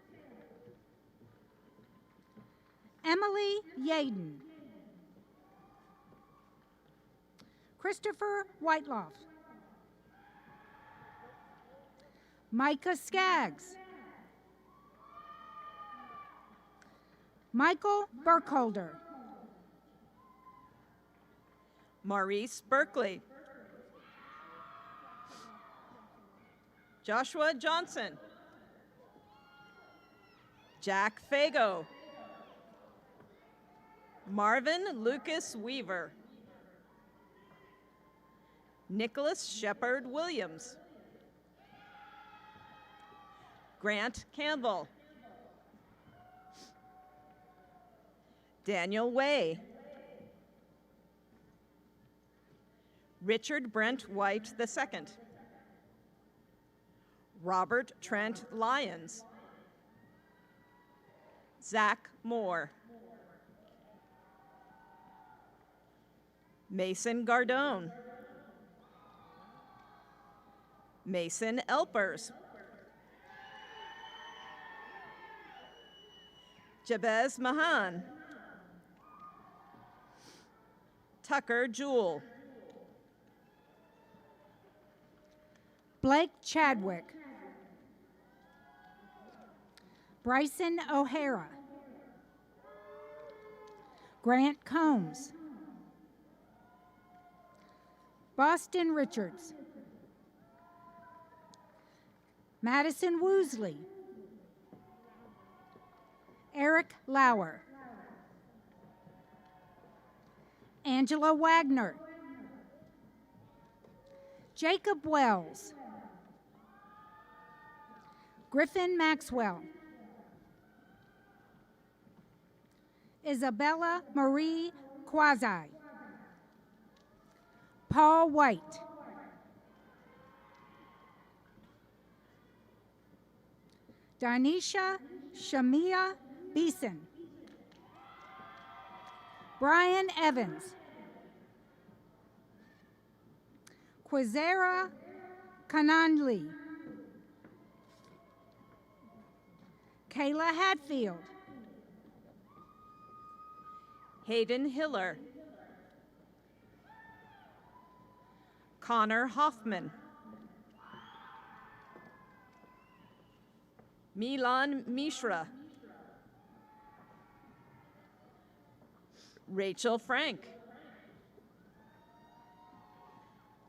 Emily Yaden. Christopher Whiteloff. Micah Skaggs. Michael Burkholder. Maurice Berkeley. Joshua Johnson. Jack Fago. Marvin Lucas Weaver. Nicholas Shepard Williams. Grant Campbell. Daniel Way. Richard Brent White II. Robert Trent Lyons. Zach Moore. Mason Gardone. Mason Elpers. Jabez Mahan. Tucker Jewell. Blake Chadwick. Bryson O'Hara. Grant Combs. Boston Richards. Madison Woosley. Eric Lauer. Angela Wagner. Jacob Wells. Griffin Maxwell. Isabella Marie Quasi. Paul White. Danisha Shamia Beeson. Brian Evans. Quizera Kananli. Kayla Hadfield. Hayden Hiller. Connor Hoffman. Milan Mishra. Rachel Frank.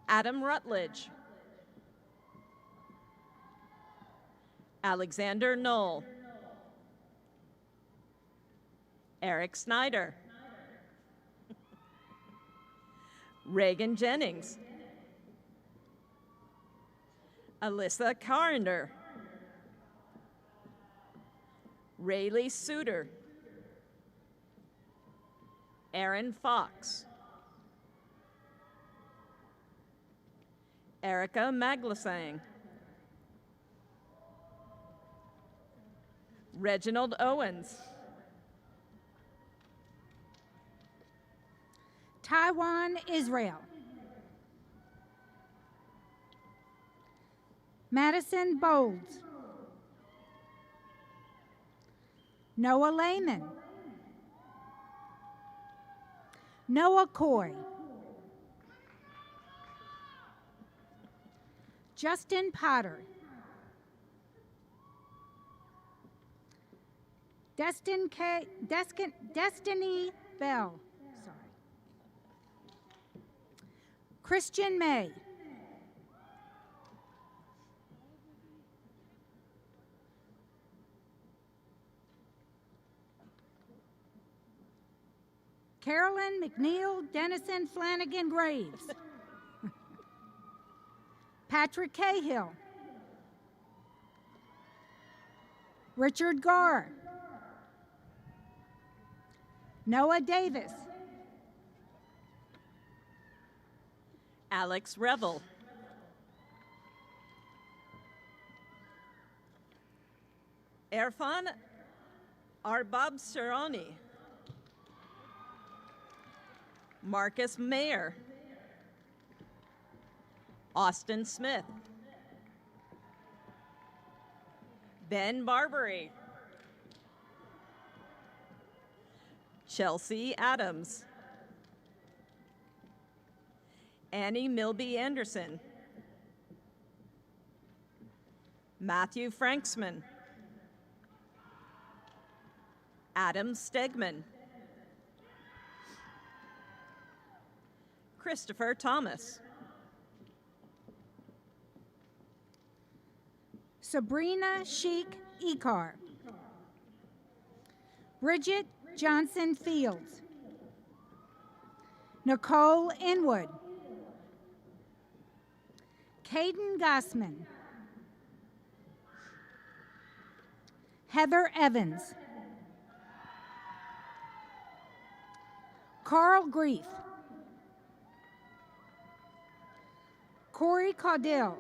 Adam Rutledge. Alexander Knoll. Eric Snyder. Reagan Jennings. Alyssa Carrender. Rayleigh Suter. Aaron Fox. Erica Maglasang. Reginald Owens. Taiwan Israel. Madison Bowles. Noah Lehman. Noah Coy. Justin Potter. Destiny Bell. Sorry. Christian May. Carolyn McNeil Dennison Flanagan Graves. Patrick Cahill. Richard Garr. Noah Davis. Alex Revel. Erfan Arbab Seroni. Marcus Mayer. Austin Smith. Ben Barbary. Chelsea Adams. Annie Milby Anderson. Matthew Franksman. Adam Stegman. Christopher Thomas. Sabrina Sheik Ekar. Bridget Johnson Fields. Nicole Inwood. Caden Gossman. Heather Evans. Carl Grief. Corey Caudill.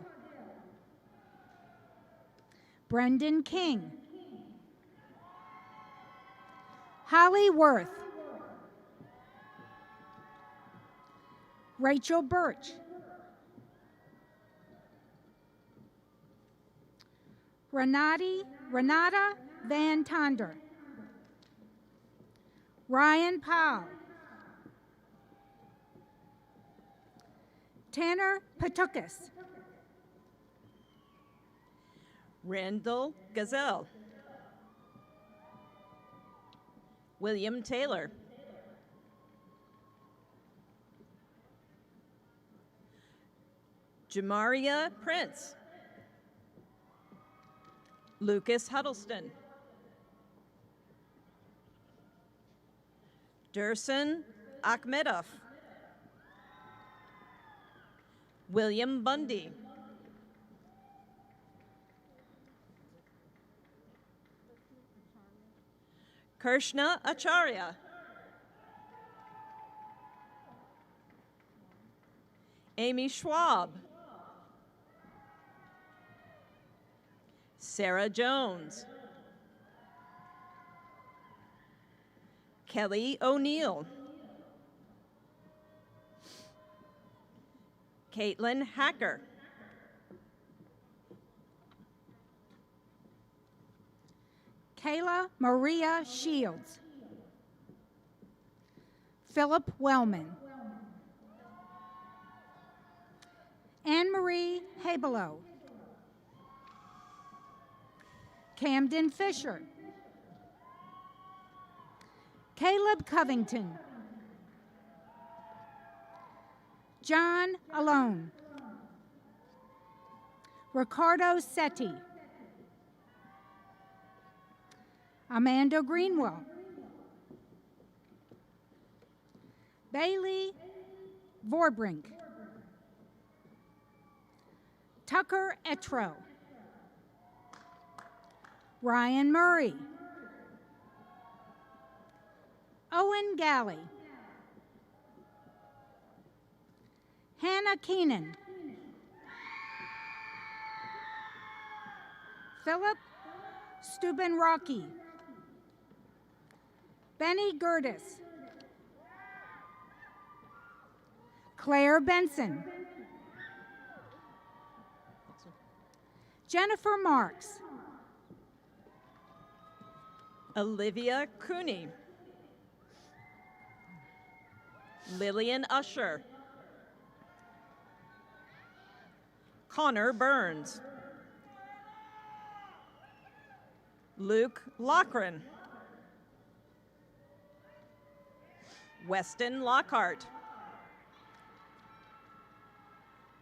Brendan King. Holly Worth. Rachel Birch. Renata Van Tonder. Ryan Powell. Tanner Patukas. Randall Gazelle. William Taylor. Jamaria Prince. Lucas Huddleston. Dursun Akhmedov. William Bundy. Krishna Acharya. Amy Schwab. Sarah Jones. Kelly O'Neill. Caitlin Hacker. Kayla Maria Shields. Philip Wellman. Anne-Marie Habelow. Camden Fisher. Caleb Covington. John Alone. Ricardo Setti. Amanda Greenwell. Bailey Vorbrink. Tucker Etro. Ryan Murray. Owen Galley. Hannah Keenan. Philip Steuben Rocky. Benny Gertis. Claire Benson. Jennifer Marks. Olivia Cooney. Lillian Usher. Connor Burns. Luke Lochran. Weston Lockhart.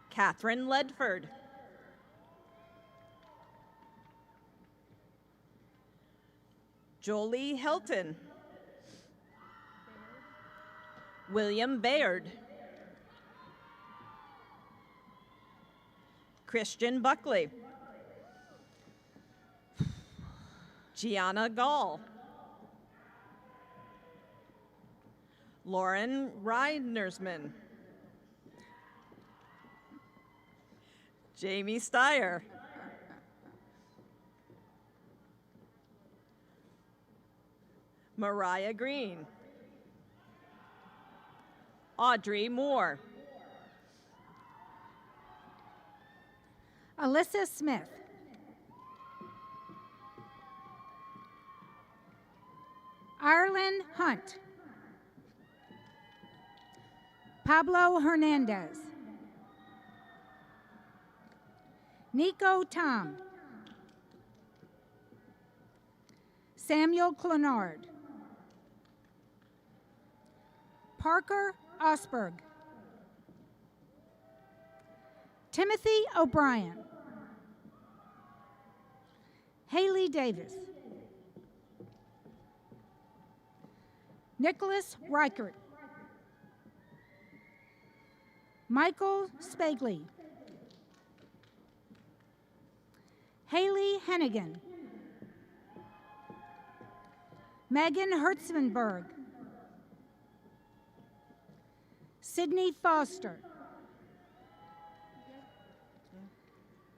Catherine Ledford. Jolie Helton. William Baird. Christian Buckley. Gianna Gall. Lauren Reinersman. Jamie Steyer. Mariah Green. Audrey Moore. Alyssa Smith. Ireland Hunt. Pablo Hernandez. Nico Tom. Samuel Clenard. Parker Osberg. Timothy O'Brien. Haley Davis. Nicholas Reichert. Michael Spagley. Haley Hennigan. Megan Hertzmanberg. Sydney Foster.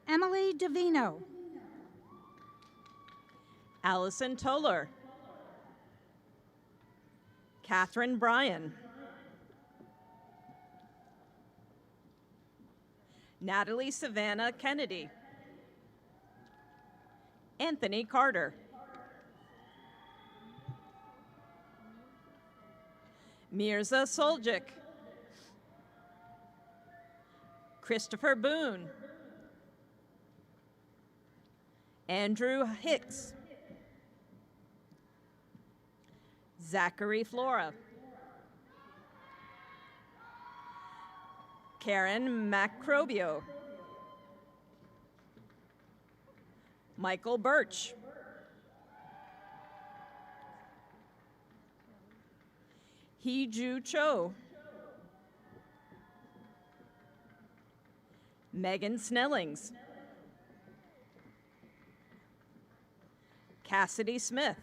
Emily Davino. Allison Toller. Catherine Bryan. Natalie Savannah Kennedy. Anthony Carter. Mirza Soljic. Christopher Boone. Andrew Hicks. Zachary Flora. Karen Macrobio. Michael Birch. Hee-Ju Cho. Megan Snellings. Cassidy Smith.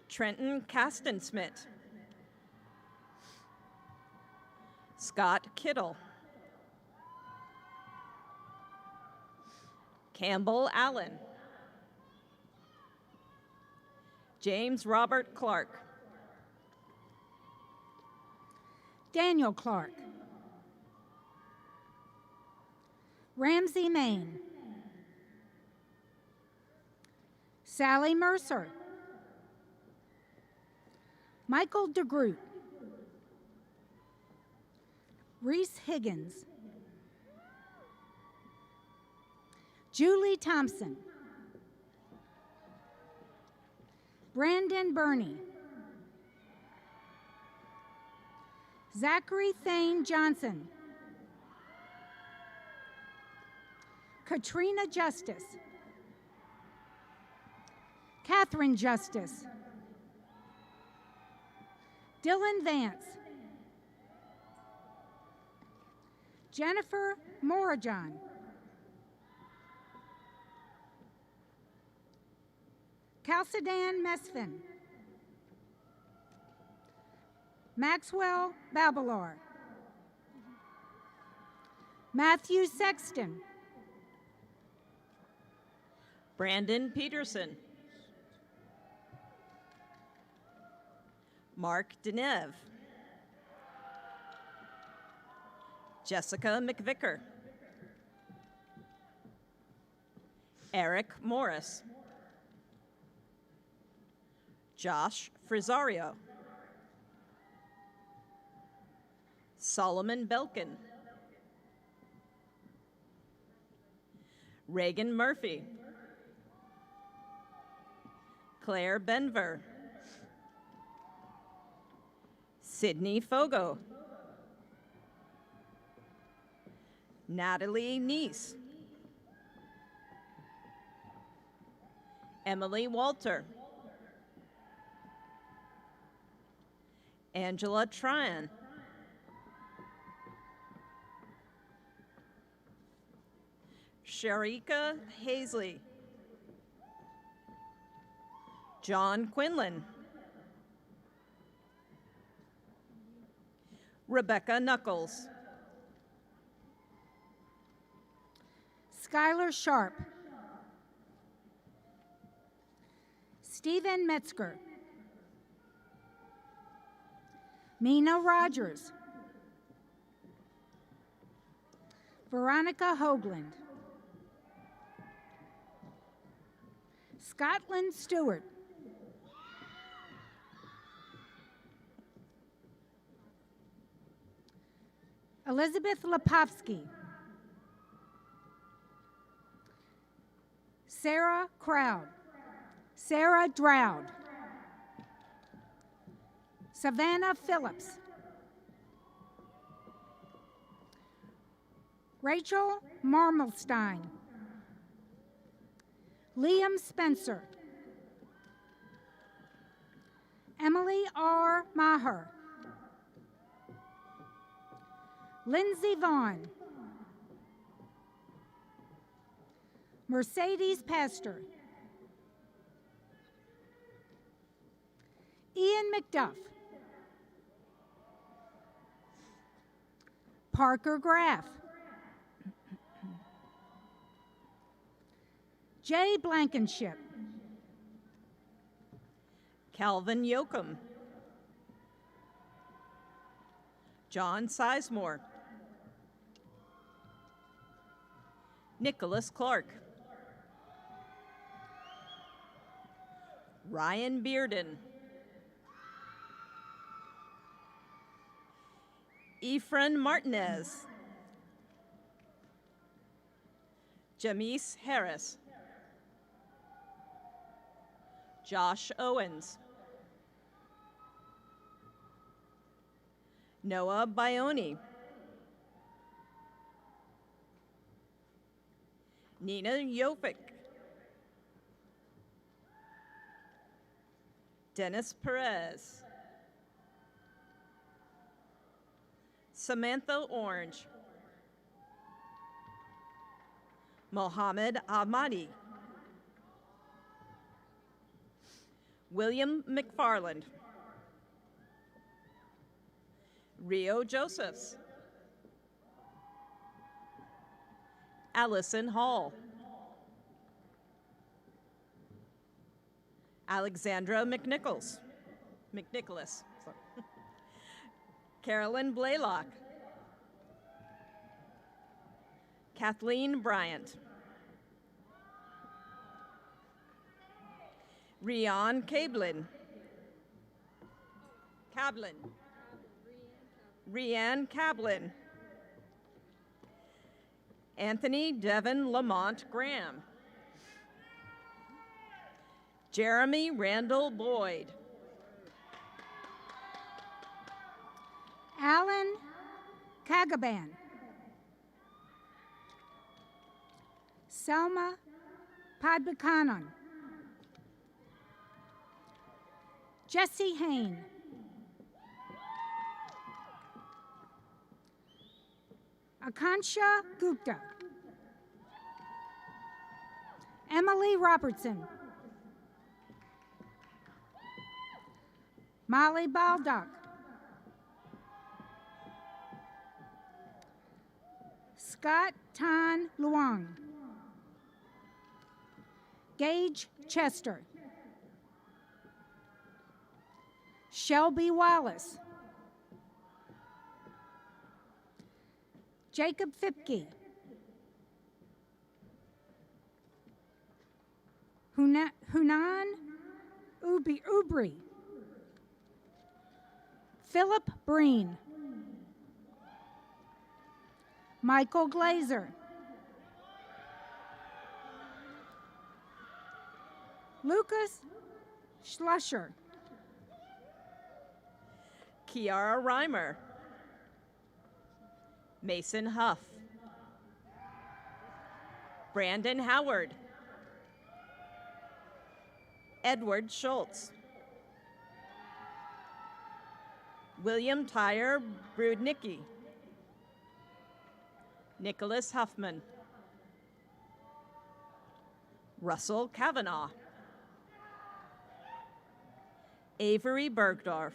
Trenton Castensmith. Scott Kittle. Campbell Allen. James Robert Clark. Daniel Clark. Ramsey Main. Sally Mercer. Michael DeGroot. Reese Higgins. Julie Thompson. Brandon Burney. Zachary Thane Johnson. Katrina Justice. Catherine Justice. Dylan Vance. Jennifer Morajon. Calcidan Mesfin. Maxwell Babelar. Matthew Sexton. Brandon Peterson. Mark Deneve. Jessica McVicker. Eric Morris. Josh Frisario. Solomon Belkin. Reagan Murphy. Claire Benver. Sydney Fogo. Natalie Neese. Emily Walter. Angela Tryon. Sharika Hazley. John Quinlan. Rebecca Knuckles. Skylar Sharp. Stephen Metzger. Mina Rogers. Veronica Hoagland. Scotland Stewart. Elizabeth Lepovsky. Sarah Crowd. Sarah Dowd. Savannah Phillips. Rachel Marmelstein. Liam Spencer. Emily R. Maher. Lindsay Vaughn. Mercedes Pastor. Ian McDuff. Parker Graff. Jay Blankenship. Calvin Yoakum. John Sizemore. Nicholas Clark. Ryan Bearden. Efren Martinez. Jamise Harris. Josh Owens. Noah Bioni. Nina Yofik. Dennis Perez. Samantha Orange. Mohammed Ahmadi. William McFarland. Rio Josephs. Allison Hall. Alexandra McNicholas. Carolyn Blaylock. Kathleen Bryant. Rian Rianne Cablin. Anthony Devin Lamont Graham. Jeremy Randall Boyd. Alan Kagaban. Selma Padbakanan. Jesse Hain. Akansha Gupta. Emily Robertson. Molly Baldock. Scott Tan Luong. Gage Chester. Shelby Wallace. Jacob Fipke. Hunan Ubri. Philip Breen. Michael Glazer. Lucas Schlusser. Kiara Reimer. Mason Huff. Brandon Howard. Edward Schultz. William Tyre Brudnicki. Nicholas Huffman. Russell Kavanaugh. Avery Bergdorf.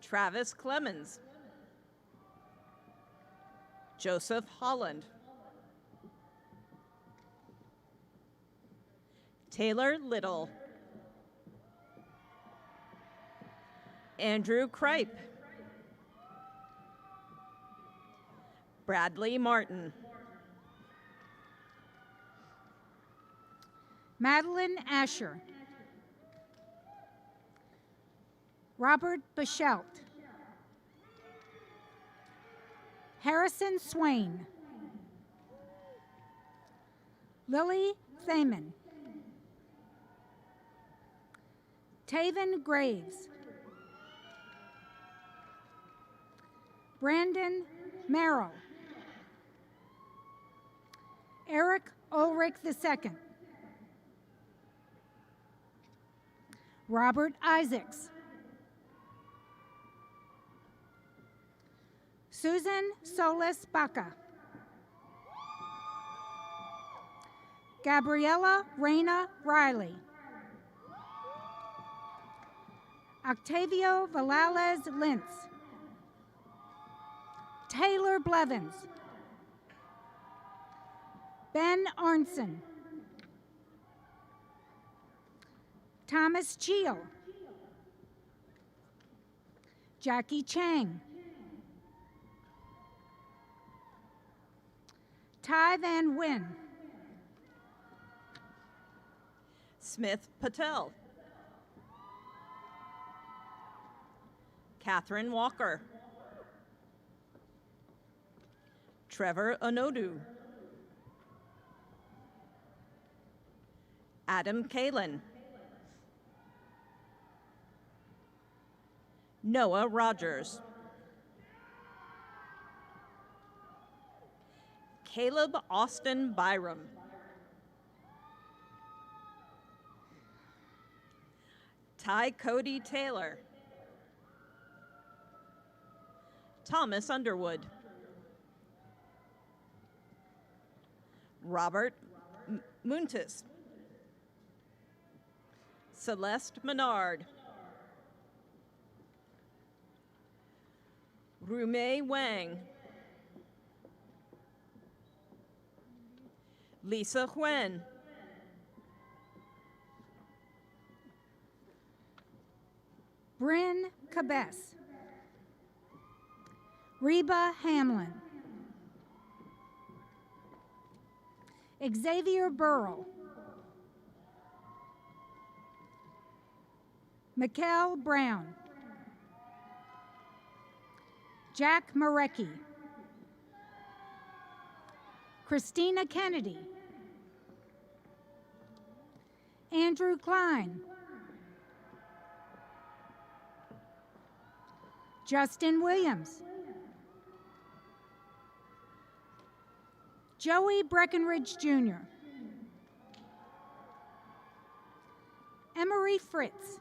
Travis Clemens. Joseph Holland. Taylor Little. Andrew Kripe. Bradley Martin. Madeline Asher. Robert Bichelt. Harrison Swain. Lily Thaman. Taven Graves. Brandon Merrill. Eric Ulrich II. Robert Isaacs. Susan Solis Baca. Gabriella Reyna Riley. Octavio Valales Lintz. Taylor Blevins. Ben Arnson. Thomas Cheel. Jackie Chang. Ty Van Wyn. Smith Patel. Catherine Walker. Trevor Onodu. Adam Kalin. Noah Rogers. Caleb Austin Byram. Ty Cody Taylor. Thomas Underwood. Robert Muntis. Celeste Menard. Rumei Wang. Lisa Huen. Bryn Cabess. Reba Hamlin. Xavier Burrell. Mikkel Brown. Jack Marecki. Christina Kennedy. Andrew Klein. Justin Williams. Joey Breckenridge Jr. Emery Fritz.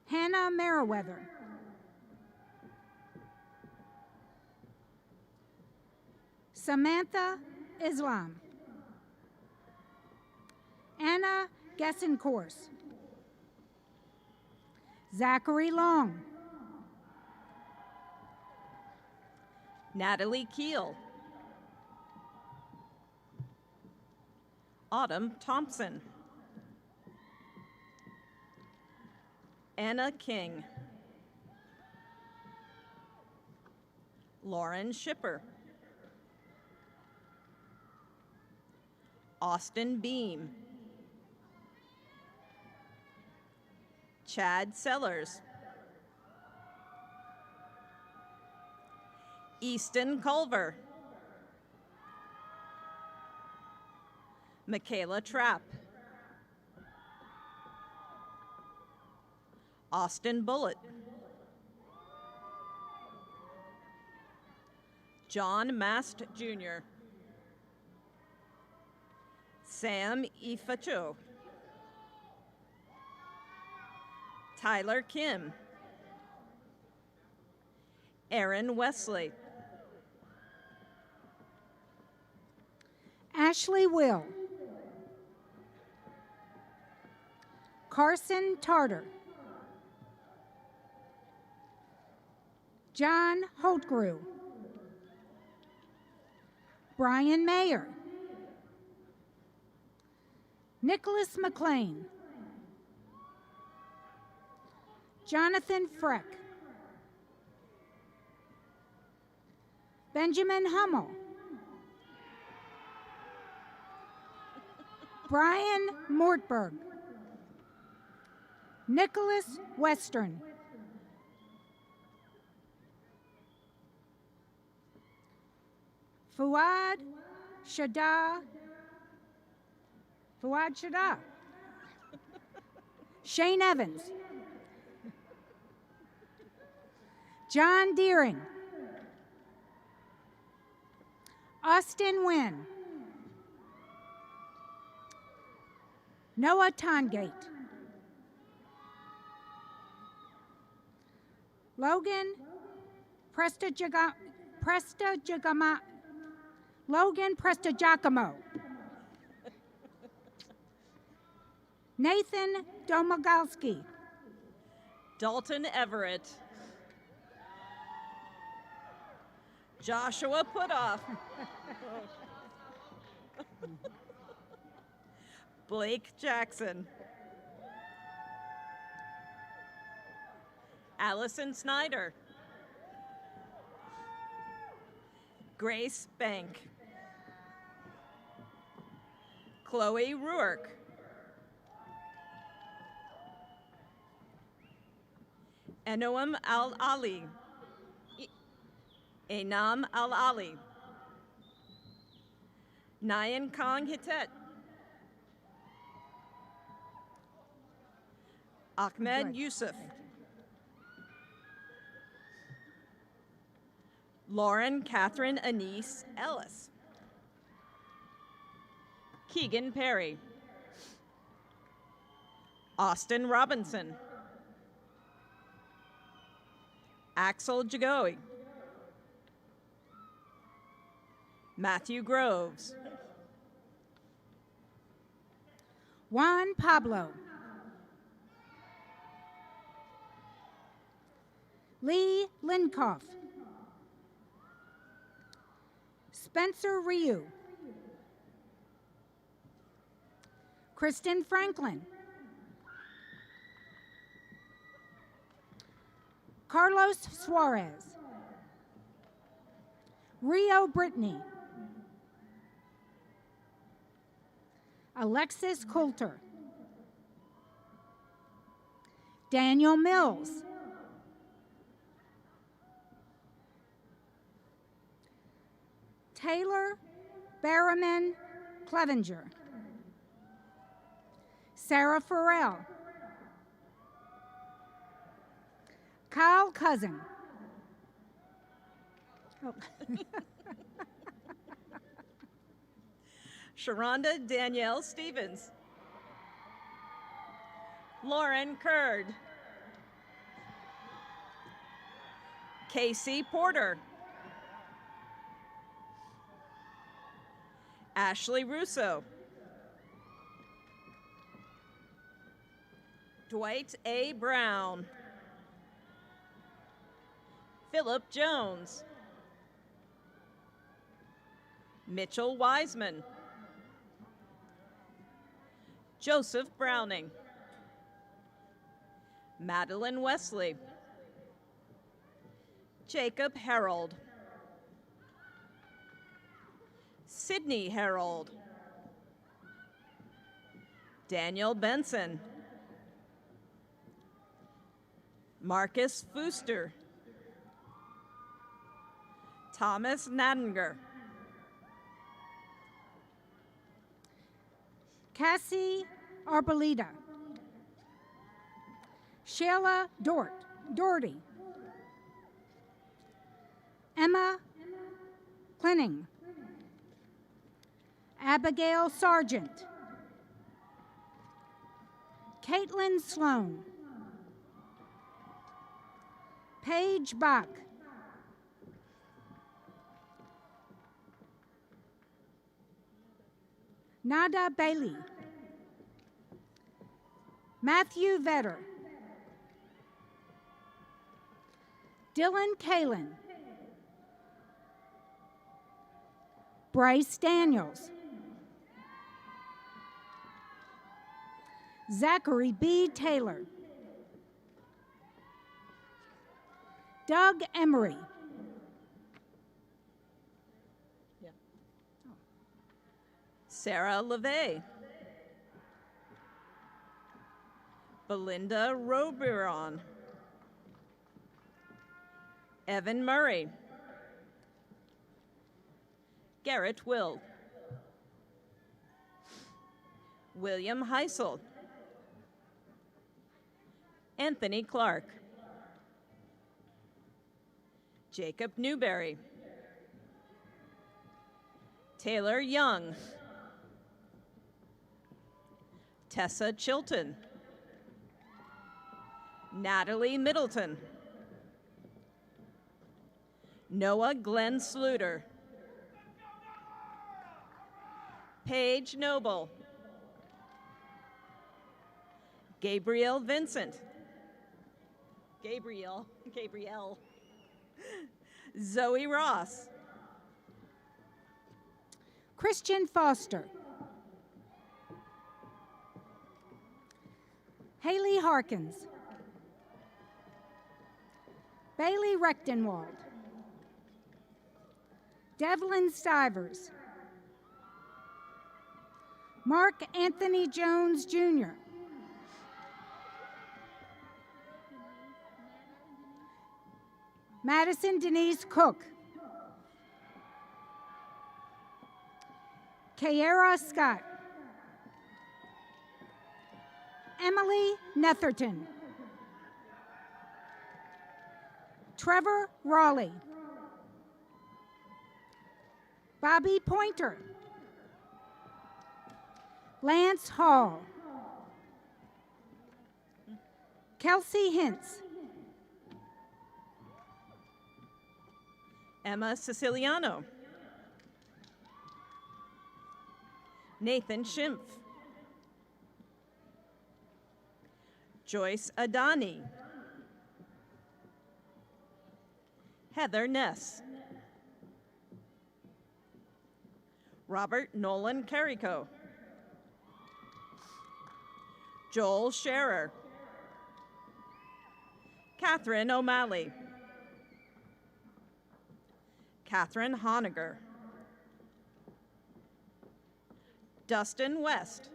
Hannah Meriwether. Samantha Islam. Anna Gessenkorse. Zachary Long. Natalie Keel. Autumn Thompson. Anna King. Lauren Shipper. Austin Beam. Chad Sellers. Easton Culver. Michaela Trapp. Austin Bullitt. John Mast Jr. Sam Ifacho. Tyler Kim. Aaron Wesley. Ashley Will. Carson Tarter. John Holtgrew. Brian Mayer. Nicholas McLean. Jonathan Freck. Benjamin Hummel. Brian Mortberg. Nicholas Western. Fuad Shada. Shane Evans. John Deering. Austin Wynn. Noah Tongate. Logan Prestigiacomo. Nathan Domagalski. Dalton Everett. Joshua Putoff. Blake Jackson. Allison Snyder. Grace Bank. Chloe Ruark. Enoam Al-Ali. Enam Al-Ali. Nyan Kong Hitet. Ahmed Yusuf. Lauren Catherine Anise Ellis. Keegan Perry. Austin Robinson. Axel Jagoe. Matthew Groves. Juan Pablo. Lee Linkoff. Spencer Ryu. Kristen Franklin. Carlos Suarez. Rio Brittany. Alexis Coulter. Daniel Mills. Taylor Barriman Clevenger. Sarah Farrell. Kyle Cousin. Oh. Sharonda Danielle Stevens. Lauren Curd. Casey Porter. Ashley Russo. Dwight A. Brown. Philip Jones. Mitchell Wiseman. Joseph Browning. Madeline Wesley. Jacob Harold. Sydney Harold. Daniel Benson. Marcus Fooster. Thomas Nadinger. Cassie Arboleda. Sheila Doherty. Emma Clinning. Abigail Sargent. Caitlin Sloan. Paige Bach. Nada Bailey. Matthew Vetter. Dylan Kalin. Bryce Daniels. Zachary B. Taylor. Doug Emery. Sarah LeVay. Belinda Roberon. Evan Murray. Garrett Will. William Heisel. Anthony Clark. Jacob Newberry. Taylor Young. Tessa Chilton. Natalie Middleton. Noah Glenn Sluter. Paige Noble. Gabriel Vincent. Gabrielle. Zoe Ross. Christian Foster. Haley Harkins. Bailey Rechtenwald. Devlin Stivers. Mark Anthony Jones, Jr. Madison Denise Cook. Kiara Scott. Emily Netherton. Trevor Raleigh. Bobby Pointer. Lance Hall. Kelsey Hintz. Emma Siciliano. Nathan Schimpf. Joyce Adani. Heather Ness. Robert Nolan Carrico. Joel Scherer. Catherine O'Malley. Catherine Honiger. Dustin West.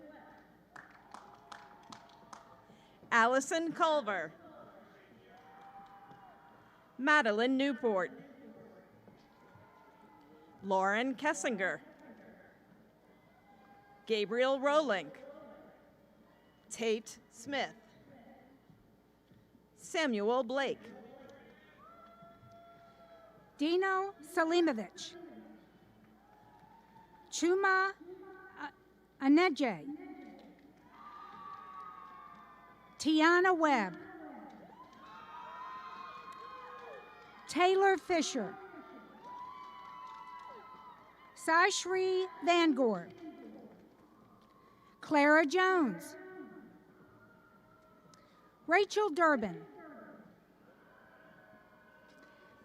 Allison Culver. Madeline Newport. Lauren Kessinger. Gabriel Rolink. Tate Smith. Samuel Blake. Dino Salimovich. Chuma Aneje. Tiana Webb. Taylor Fisher. Saishri Vangor. Clara Jones. Rachel Durbin.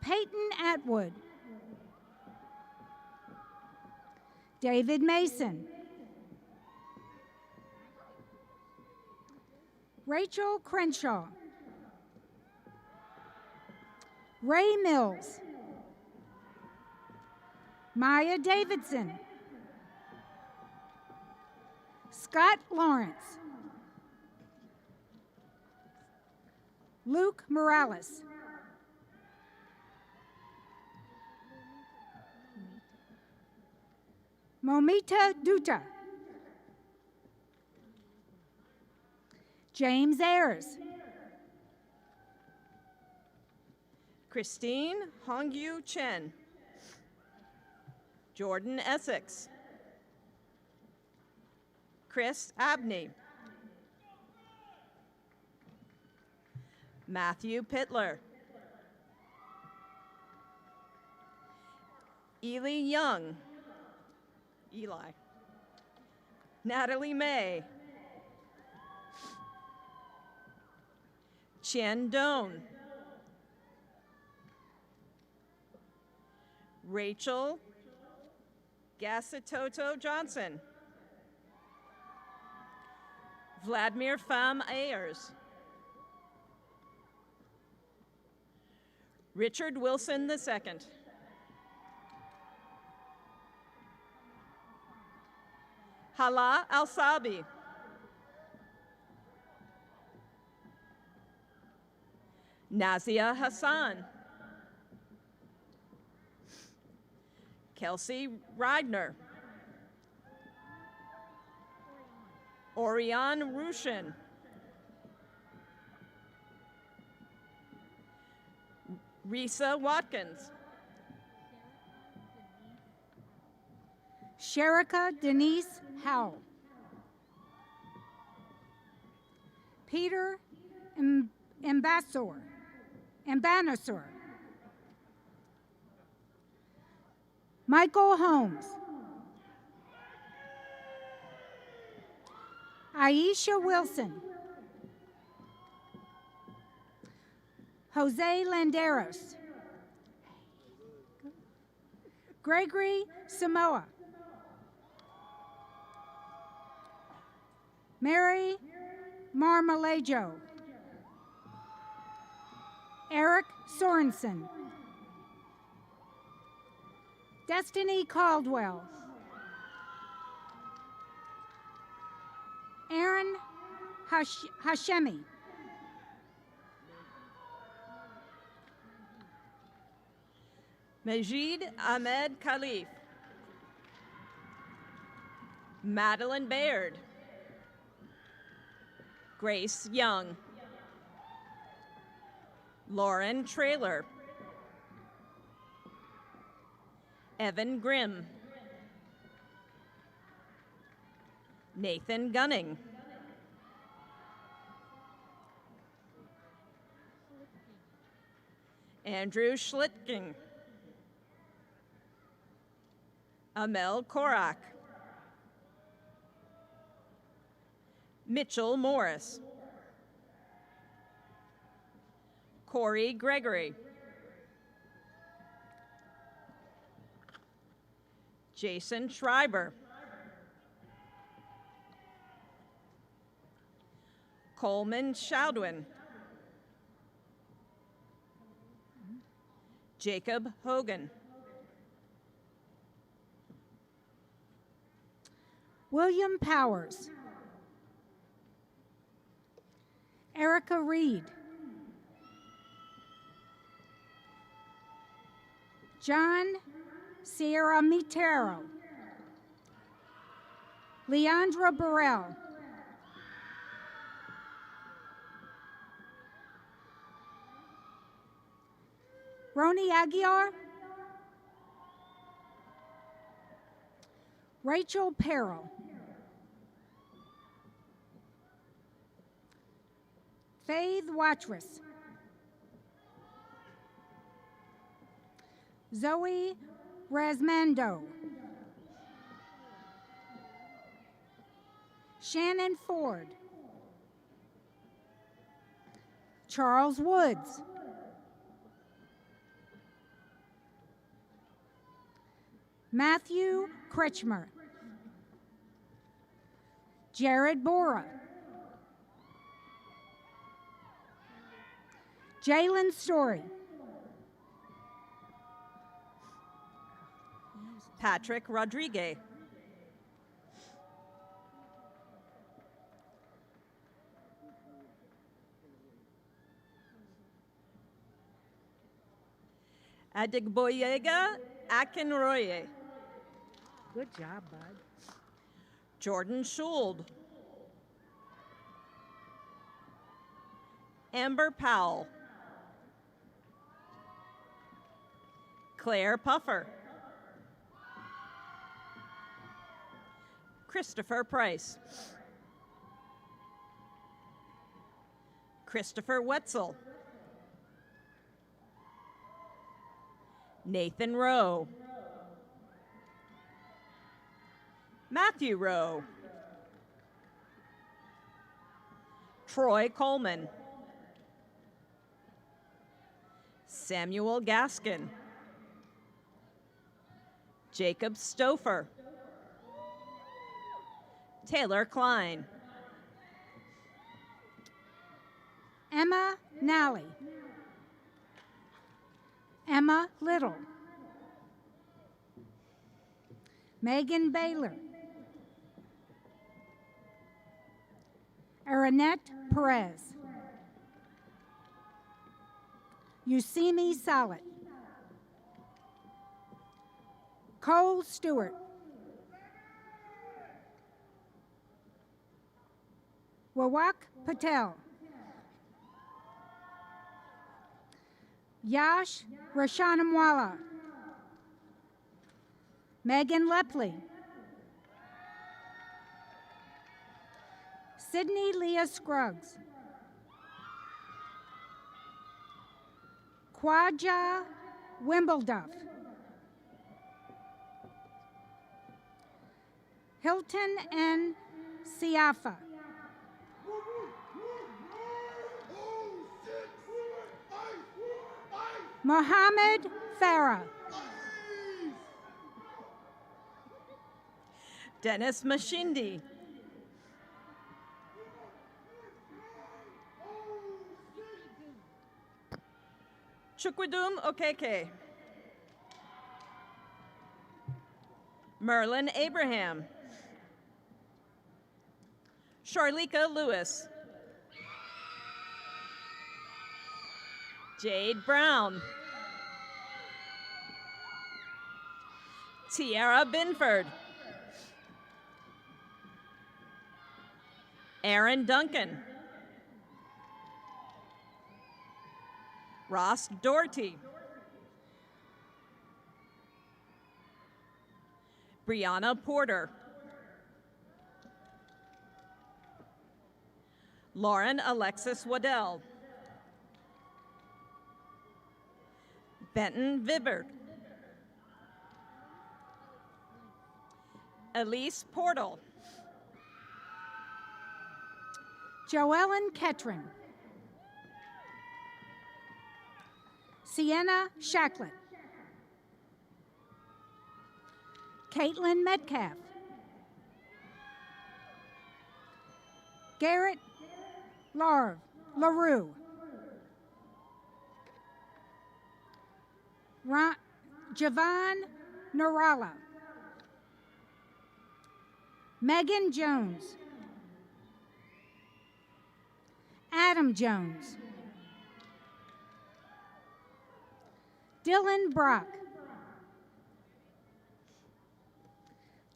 Peyton Atwood. David Mason. Rachel Crenshaw. Ray Mills. Maya Davidson. Scott Lawrence. Luke Morales. Momita Dutta. James Ayers. Christine Hongyu Chen. Jordan Essex. Chris Abney. Matthew Pittler. Eli Young. Eli. Natalie May. Chen Doan. Rachel Gassitoto Johnson. Vladimir Pham Ayers. Richard Wilson II. Hala Al-Sabi. Nazia Hassan, Kelsey Reidner, Orion Rushin, Risa Watkins, Sherika Denise Howell, Peter Ambassador, Michael Holmes, Aisha Wilson, Jose Landeros, Gregory Samoa, Mary Marmalejo, Eric Sorensen, Destiny Caldwell, Aaron Hashemi, Majid Ahmed Khalif, Madeline Baird, Grace Young, Lauren Traylor, Evan Grimm, Nathan Gunning, Andrew Schlitking, Amel Korak, Mitchell Morris, Corey Gregory, Jason Schreiber, Coleman Shoudwin, Jacob Hogan, William Powers, Erica Reed, John Sierra Mitero, Leandra Burrell, Roni Aguiar, Rachel Perrell, Faith Watrous, Zoe Rasmando, Shannon Ford, Charles Woods, Matthew Kretschmer, Jared Bora, Jalen Story, Patrick Rodriguez, Adigboyega Akinroye, good job, bud, Jordan Schuld, Amber Powell, Claire Puffer, Christopher Price, Christopher Wetzel, Nathan Rowe, Matthew Rowe, Troy Coleman, Samuel Gaskin, Jacob Stouffer, Taylor Klein, Emma Nally, Emma Little, Megan Baylor, Aranette Perez, Usimi Salit. Cole Stewart. Wawak Patel. Yash Rashanamwala. Megan Lepley. Sydney Leah Scruggs. Quadja Wimbleduff. Hilton N. Siafa. Mohammed Farah. Dennis Mashindi. Chukwudum Okeke. Merlin Abraham. Charlika Lewis. Jade Brown. Tiara Binford. Aaron Duncan. Ross Doherty. Brianna Porter. Lauren Alexis Waddell. Benton Vibert. Elise Portal. Joellen Ketron. Sienna Shacklett. Caitlin Metcalf. Garrett LaRue. Javon Narala. Megan Jones. Adam Jones. Dylan Brock.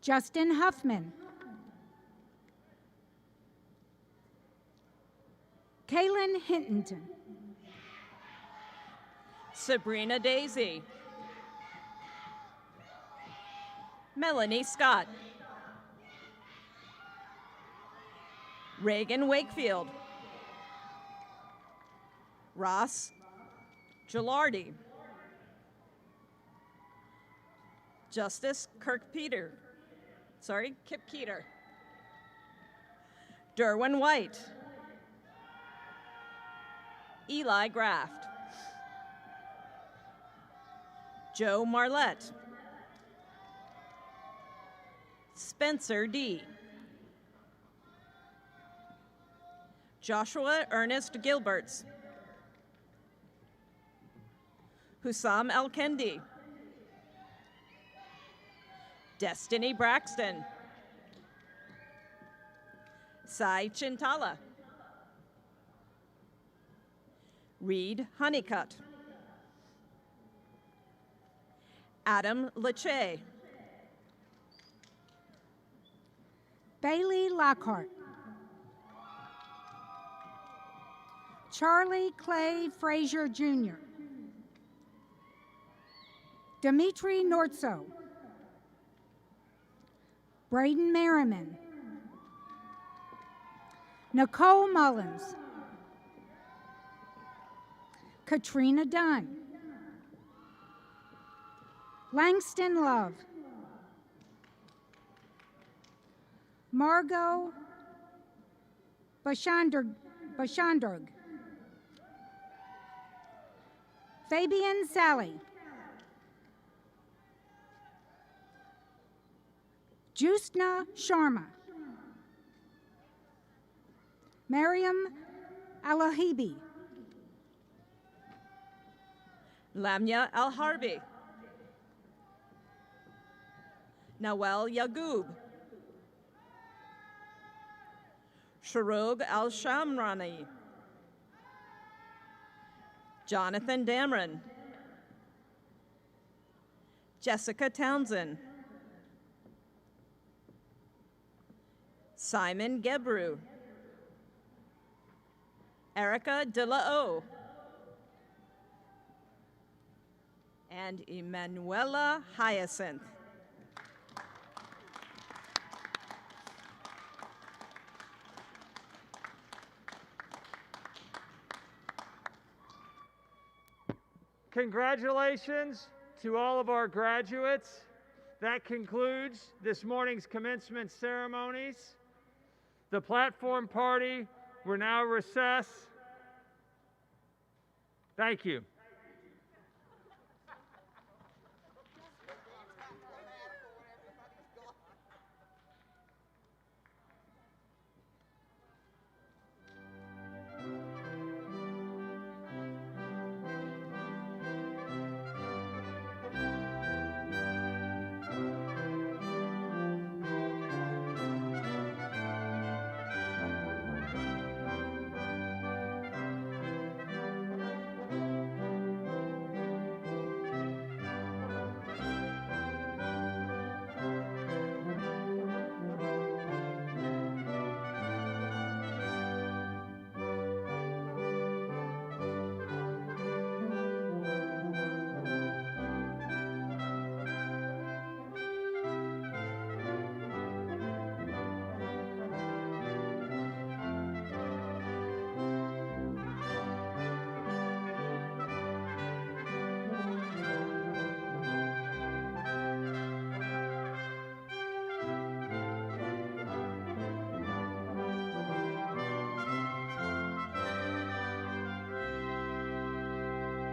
Justin Huffman. Kaylin Hinton. Sabrina Daisy. Melanie Scott. Reagan Wakefield. Ross Gilardi. Justice Kip Keeter. Derwin White. Eli Graft. Joe Marlette. Spencer D. Joshua Ernest Gilberts. Hussam El-Kendi. Destiny Braxton. Sai Chintala. Reed Honeycutt. Adam Leche. Bailey Lockhart. Charlie Clay Frazier Jr. Dimitri Nortso. Braden Merriman. Nicole Mullins. Katrina Dunn. Langston Love. Margot Bashanderg. Fabian Sally. Justna Sharma. Mariam Alahibi. Lamia Al-Harbi. Nawel Yagoub. Sharog Al-Shamrani. Jonathan Damron, Jessica Townsend, Simon Gebru, Erica De La O, and Emanuela Hyacinth. Congratulations to all of our graduates. That concludes this morning's commencement ceremonies. The platform party will now recess. Thank you.